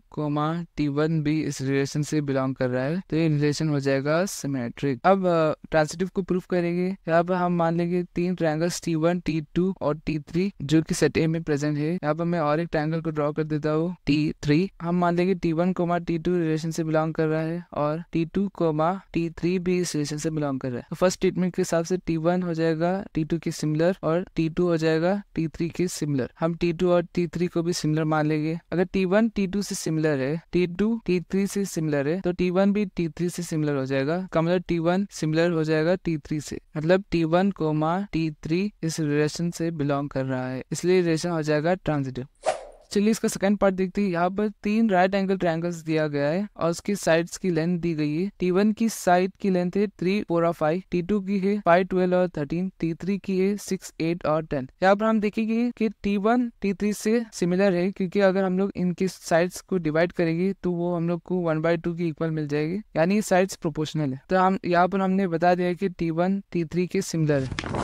T1 भी इस रिलेशन से बिलोंग कर रहा है, तो ये रिलेशन हो जाएगा सिमेट्रिक। अब ट्रांजिटिव को प्रूफ करेंगे। यहाँ पर हम मान लेंगे तीन ट्रायंगल्स T1, T2 और T3 जो कि सेट A में प्रेजेंट है। यहाँ पर मैं और एक ट्रायंगल को ड्रॉ कर देता हूँ T3। हम मान लेंगे T1, T2 रिलेशन से बिलोंग कर रहा है और T2, T3 भी इस रिलेशन से बिलोंग कर रहा है। तो फर्स्ट स्टेटमेंट के हिसाब से T1 हो जाएगा T2 के सिमिलर और T2 हो जाएगा T3 के सिमिलर। हम T2 और T3 को भी सिमिलर मान लेंगे। अगर T1 T2 से सिमिलर है, T2 T3 से सिमिलर है, तो T1 भी T3 से सिमिलर हो जाएगा। का मतलब T1 सिमिलर हो जाएगा T3 से, मतलब T1, T3 इस रिलेशन से बिलोंग कर रहा है, इसलिए रिलेशन हो जाएगा ट्रांजिटिव। चलिए इसका सेकंड पार्ट देखते हैं। यहाँ पर 3 राइट एंगल ट्रायंगल्स दिया गया है और उसकी साइड्स की लेंथ दी गई है। T1 की साइड की लेंथ है 3, 4 और 5, T2 की है 5, 12 और 13, T3 की है 6, 8 और 10। यहाँ पर हम देखेंगे कि T1 T3 से सिमिलर है, क्योंकि अगर हम लोग इनकी साइड्स को डिवाइड करेंगे तो वो हम लोग को 1/2 की इक्वल मिल जाएगी, यानी साइड्स प्रोपोर्शनल है। तो हम यहाँ पर हमने बता दिया कि T1 T3 के सिमिलर है।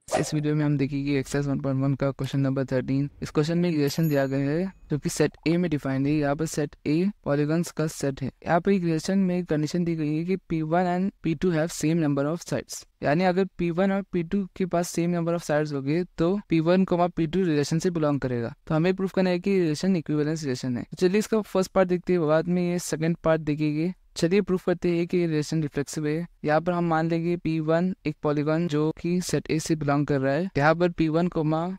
इस वीडियो में हम देखेंगे एक्सरसाइज 1.1 का क्वेश्चन नंबर 13। इस क्वेश्चन में रिलेशन दिया गया है जो कि सेट ए में डिफाइंड है। यहाँ पर सेट ए पॉलीगन्स का सेट है। यहाँ पर रिलेशन में कंडीशन दी गई है कि P1 and P2 have same number of sides, यानी अगर P1 और P2 के पास सेम नंबर ऑफ साइड्स होंगे तो P1, P2 रिलेशन से बिलोंग करेगा। तो हमें प्रूफ करना है कि रिलेशन इक्विवेलेंस रिलेशन है। चलिए इसका फर्स्ट पार्ट देखते हैं, बाद में ये सेकंड पार्ट देखेंगे। चलिए प्रूफ करते हैं कि रिलेशन रिफ्लेक्सिव है। यहाँ पर हम मान लेंगे P1 एक पॉलीगॉन जो कि सेट ए से बिलोंग कर रहा है। यहाँ पर P1,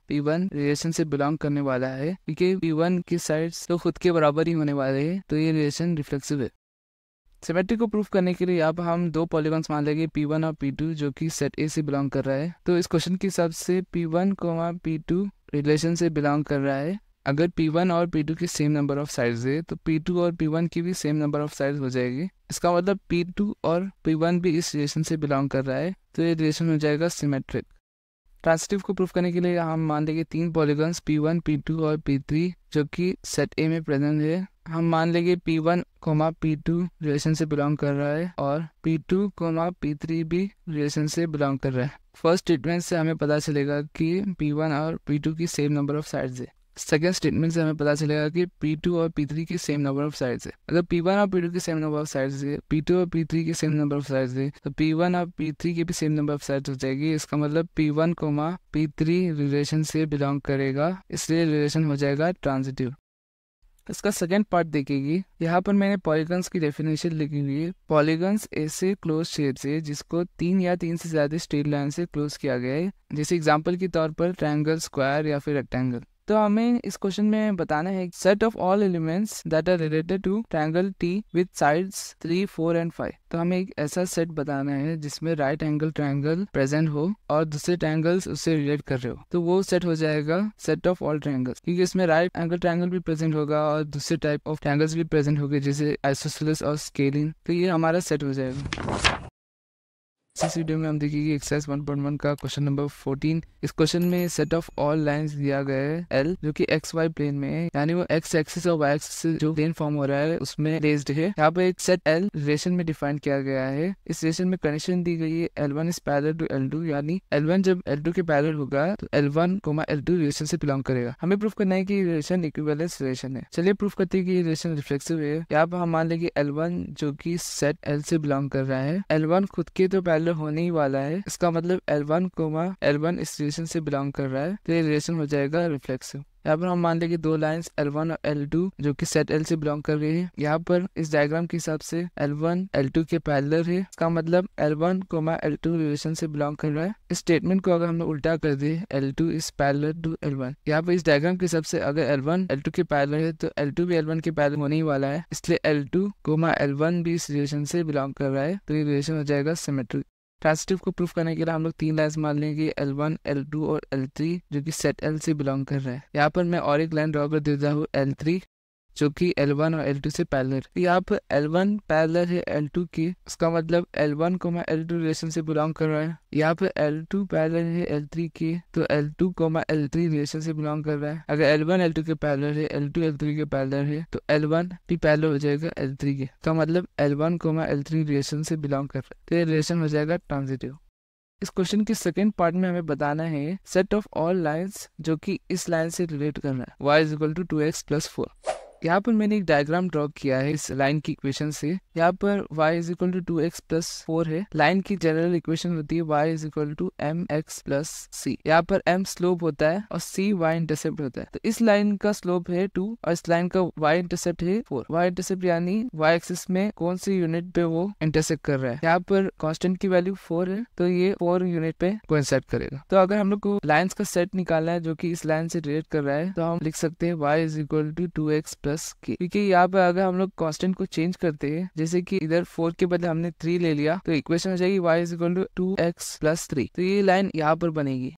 P1 रिलेशन से बिलोंग करने वाला है, क्योंकि P1 की साइड्स तो खुद के बराबर ही होने वाले हैं, तो ये रिलेशन रिफ्लेक्सिव है। सिमेट्री को प्रूफ करने के लिए यहाँ पर हम 2 पॉलीगॉन्स मान लेंगे P1 और P2 जो कि सेट ए से बिलोंग कर रहा है। तो इस क्वेश्चन के हिसाब से P1, P2 रिलेशन से बिलोंग कर रहा है। अगर P1 और P2 की सेम नंबर ऑफ साइड्स है तो P2 और P1 की भी सेम नंबर ऑफ साइड्स हो जाएगी। इसका मतलब P2 और P1 भी इस रिलेशन से बिलोंग कर रहा है, तो ये रिलेशन हो जाएगा सिमेट्रिक। ट्रांसिटिव को प्रूफ करने के लिए हम मान लेंगे 3 पॉलीगॉन्स P1, P2 और P3 जो कि सेट ए में प्रेजेंट है। हम मान लेंगे P1, P2 रिलेशन से बिलोंग कर रहा है और P2, P3 भी रिलेशन से बिलोंग कर रहा है। फर्स्ट स्टेटमेंट से हमें पता चलेगा कि P1 और P2 की सेम नंबर ऑफ साइड्स है। सेकेंड स्टेटमेंट से हमें पता चलेगा कि P2 और P3 की सेम नंबर ऑफ साइड्स है। अगर P1 और P2 की सेम नंबर ऑफ साइड्स है, P2 और P3 की सेम नंबर ऑफ साइड्स है, तो P1 और P3 की भी सेम नंबर ऑफ साइड्स हो जाएगी। इसका मतलब P1, P3 रिलेशन से बिलोंग करेगा, इसलिए रिलेशन हो जाएगा ट्रांजिटिव। इसका सेकेंड पार्ट देखेगी। यहाँ पर मैंने पॉलीगन्स की डेफिनेशन लिखी हुई है। पॉलीगन्स ऐसे क्लोज शेप्स है जिसको 3 या 3 से ज्यादा स्ट्रेट लाइन से क्लोज किया गया है, जैसे एग्जांपल के तौर पर ट्रायंगल, स्क्वायर या फिर रेक्टेंगल। तो हमें इस क्वेश्चन में बताना है set of all elements that are related to triangle T with sides 3, 4 and 5। तो हमें एक ऐसा सेट बताना है जिसमें राइट एंगल ट्रायंगल प्रेजेंट हो और दूसरे ट्रायंगल्स उससे रिलेट कर रहे हो, तो वो सेट हो जाएगा सेट ऑफ ऑल ट्रायंगल्स, क्योंकि इसमें राइट एंगल ट्रायंगल भी प्रेजेंट होगा और दूसरे टाइप ऑफ ट्रायंगल्स भी प्रेजेंट होंगे, जैसे आइसोसेलेस और स्केलिन। तो ये हमारा सेट हो जाएगा। इस वीडियो में हम देखेंगे एक्सरसाइज 1.1 का क्वेश्चन नंबर 14। इस क्वेश्चन में सेट ऑफ ऑल लाइंस दिया गया है L, जो कि XY प्लेन में है, यानी वो X एक्सिस और Y एक्सिस से जो प्लेन फॉर्म हो रहा है उसमें बेस्ड है। यहाँ पे एक सेट L रिलेशन में डिफाइन किया गया है। इस रिलेशन में कंडीशन दी गई है L1 is parallel to L2, यानी L1 जब L2 के पैरेलल होगा तो L1, L2 रिलेशन से बिलोंग करेगा। हमें प्रूफ करना है कि रिलेशन इक्विवेलेंस रिलेशन है। चलिए प्रूफ करते हैं कि रिलेशन रिफ्लेक्सिव है। यहाँ पर हम मान लेंगे L1 जो कि सेट L से बिलोंग कर रहा है। L1 खुद के तो पैरेलल होने ही वाला है, इसका मतलब L1 इस रिलेशन से बिलोंग कर रहा है, तो ये रिलेशन हो जाएगा रिफ्लेक्सिव। यहाँ पर हम मान लेंगे 2 लाइंस L1 और L2 जो कि सेट L से बिलोंग कर रही है। यहाँ पर इस डायग्राम के हिसाब से L1 L2 के पैरेलल है, इसका मतलब L1, L2 रिलेशन से बिलोंग कर रहा है। इस स्टेटमेंट को अगर हम लोग उल्टा कर दे L2 is parallel to L1, यहाँ पर इस डायग्राम के हिसाब से अगर L1 L2 के पैरेलल है तो L2 भी L1 के पैरेलल होने ही वाला है, इसलिए L2, L1 भी इस रिलेशन से बिलोंग कर रहा है, तो ये रिलेशन हो जाएगा सिमेट्रिक। ट्रांसिटिव को प्रूफ करने के लिए हम लोग 3 लाइन्स मान लेंगे L1, L2 और L3 जो कि सेट L से बिलोंग कर रहा है। यहाँ पर मैं और एक लाइन ड्रॉ कर देता हूँ L3 जो कि L1 और L2 से पैरेलल। यहाँ पर L1 पैरेलल है L2 के, इसका मतलब L1, L2 रिलेशन से बिलोंग कर रहा है। यहाँ पर L2 पैरेलल है L3 के, तो L2, L3 रिलेशन से बिलोंग कर रहा है। अगर L1 L2 के पैरेलल है, L2 L3 के पैरेलल है, तो L1 भी पैरेलल हो जाएगा L3 के, इसका मतलब L1, L3 रिलेशन से बिलोंग कर रहा है, तो ये रिलेशन हो जाएगा ट्रांजिटिव। इस क्वेश्चन के सेकंड पार्ट में हमें बताना है सेट ऑफ ऑल लाइंस जो कि इस लाइन से रिलेट करना है, y is equal to 2x + 4। यहाँ पर मैंने एक डायग्राम ड्रॉ किया है इस लाइन की इक्वेशन से। यहाँ पर y is equal to 2x + 4 है। लाइन की जनरल इक्वेशन होती है y is equal to mx + c। यहाँ पर m स्लोप होता है और c y इंटरसेप्ट होता है। तो इस लाइन का स्लोप है 2 और इस लाइन का y इंटरसेप्ट है 4। y इंटरसेप्ट यानी y एक्सिस में कौन सी यूनिट पे वो इंटरसेक्ट कर रहा है। यहाँ पर कांस्टेंट की वैल्यू 4 है, तो ये 4 यूनिट पे कोइंसाइड करेगा। तो अगर हम लोग को लाइन्स का सेट निकालना है जो कि इस लाइन से रिलेट कर रहा है, तो हम लिख सकते हैं y is equal to 2x + k, क्योंकि यहाँ पे अगर हम लोग कांस्टेंट को चेंज करते हैं, जैसे कि इधर 4 के बदले हमने 3 ले लिया, तो इक्वेशन हो जाएगी y is equal to 2x + 3। तो ये लाइन यहाँ पर बनेगी।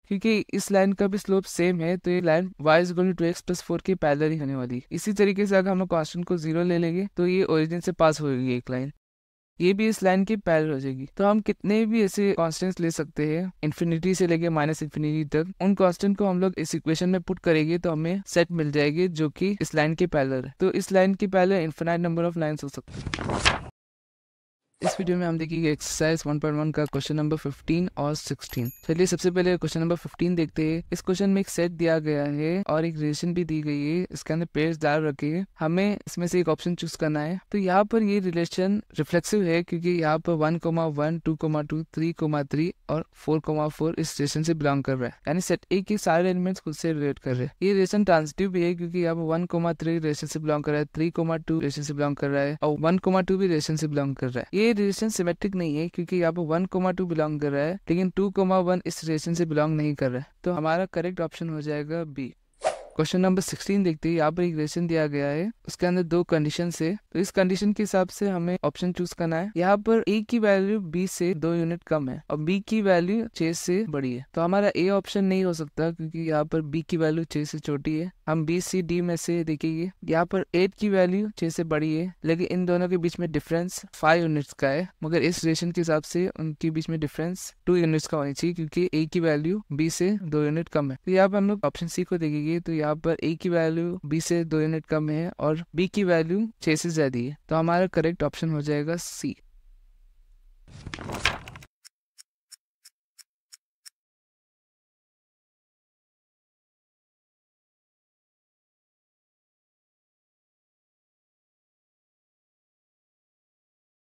क्योंकि इस लाइन का भी स्लोप सेम है, तो ये line y is equal to 2x plus 4 के पैरेलल ही होने वाली। इसी तरीके से अगर हम लोग कांस्टेंट को 0 ले लेंगे तो ये ओरिजिन से पास होगी एक लाइन, ये भी इस लाइन की पैरेलल हो जाएगी। तो हम कितने भी ऐसे कांस्टेंट्स ले सकते हैं इन्फिनिटी से लेके माइनस इन्फिनिटी तक, उन कांस्टेंट को हम लोग इस इक्वेशन में पुट करेंगे तो हमें सेट मिल जाएगी जो कि इस लाइन के पैरेलल है। तो इस लाइन के parallel infinite number of lines हो सकते हैं। इस वीडियो में हम देखेंगे एक्सरसाइज 1.1 का क्वेश्चन नंबर 15 और 16। चलिए सबसे पहले क्वेश्चन नंबर 15 देखते हैं। इस क्वेश्चन में एक सेट दिया गया है और एक रिलेशन भी दी गई है, इसके अंदर पेयर्स डाल रखे हैं, हमें इसमें से एक ऑप्शन चूज करना है। तो यहाँ पर ये रिलेशन रिफ्लेक्सिव है क्योंकि यहाँ पर 1,1, 2,2, 3,3 और 4,4 इस रिलेशन से बिलोंग कर रहा है, यानी सेट ए के सारे एलिमेंट्स खुद से रिलेट कर रहे हैं। ये रिलेशन ट्रांजिटिव भी है क्योंकि यहाँ पर 1,3 रिलेशन से बिलोंग कर रहा है, 3,2 रिलेशन से बिलोंग कर रहा है और 1,2 भी रिलेशन से बिलोंग कर रहा है। ये रिलेशन सिमेट्रिक नहीं है क्योंकि यहाँ पर 1,2 बिलोंग कर रहा है लेकिन 2,1 इस रिलेशन से बिलोंग नहीं कर रहा है। तो हमारा करेक्ट ऑप्शन हो जाएगा बी। क्वेश्चन नंबर 16 देखते हैं। यहाँ पर एक रिलेशन दिया गया है, उसके अंदर दो कंडीशन है, तो इस कंडीशन के हिसाब से हमें ऑप्शन चूज करना है। यहाँ पर ए की वैल्यू बी से 2 यूनिट कम है और बी की वैल्यू 6 से बड़ी है, तो हमारा ए ऑप्शन नहीं हो सकता क्योंकि यहाँ पर बी की वैल्यू 6 से छोटी है। हम बी सी डी में से देखेंगे, यहाँ पर 8 की वैल्यू 6 से बड़ी है लेकिन इन दोनों के बीच में डिफरेंस 5 यूनिट्स का है, मगर इस रिलेशन के हिसाब से उनके बीच में डिफरेंस 2 यूनिट्स का होना चाहिए क्योंकि ए की वैल्यू बी से 2 यूनिट कम है। तो यहाँ पर हम लोग ऑप्शन सी को देखेंगे, तो यहाँ पर ए की वैल्यू बी से 2 यूनिट कम है और बी की वैल्यू 6 से ज्यादा है, तो हमारा करेक्ट ऑप्शन हो जाएगा सी।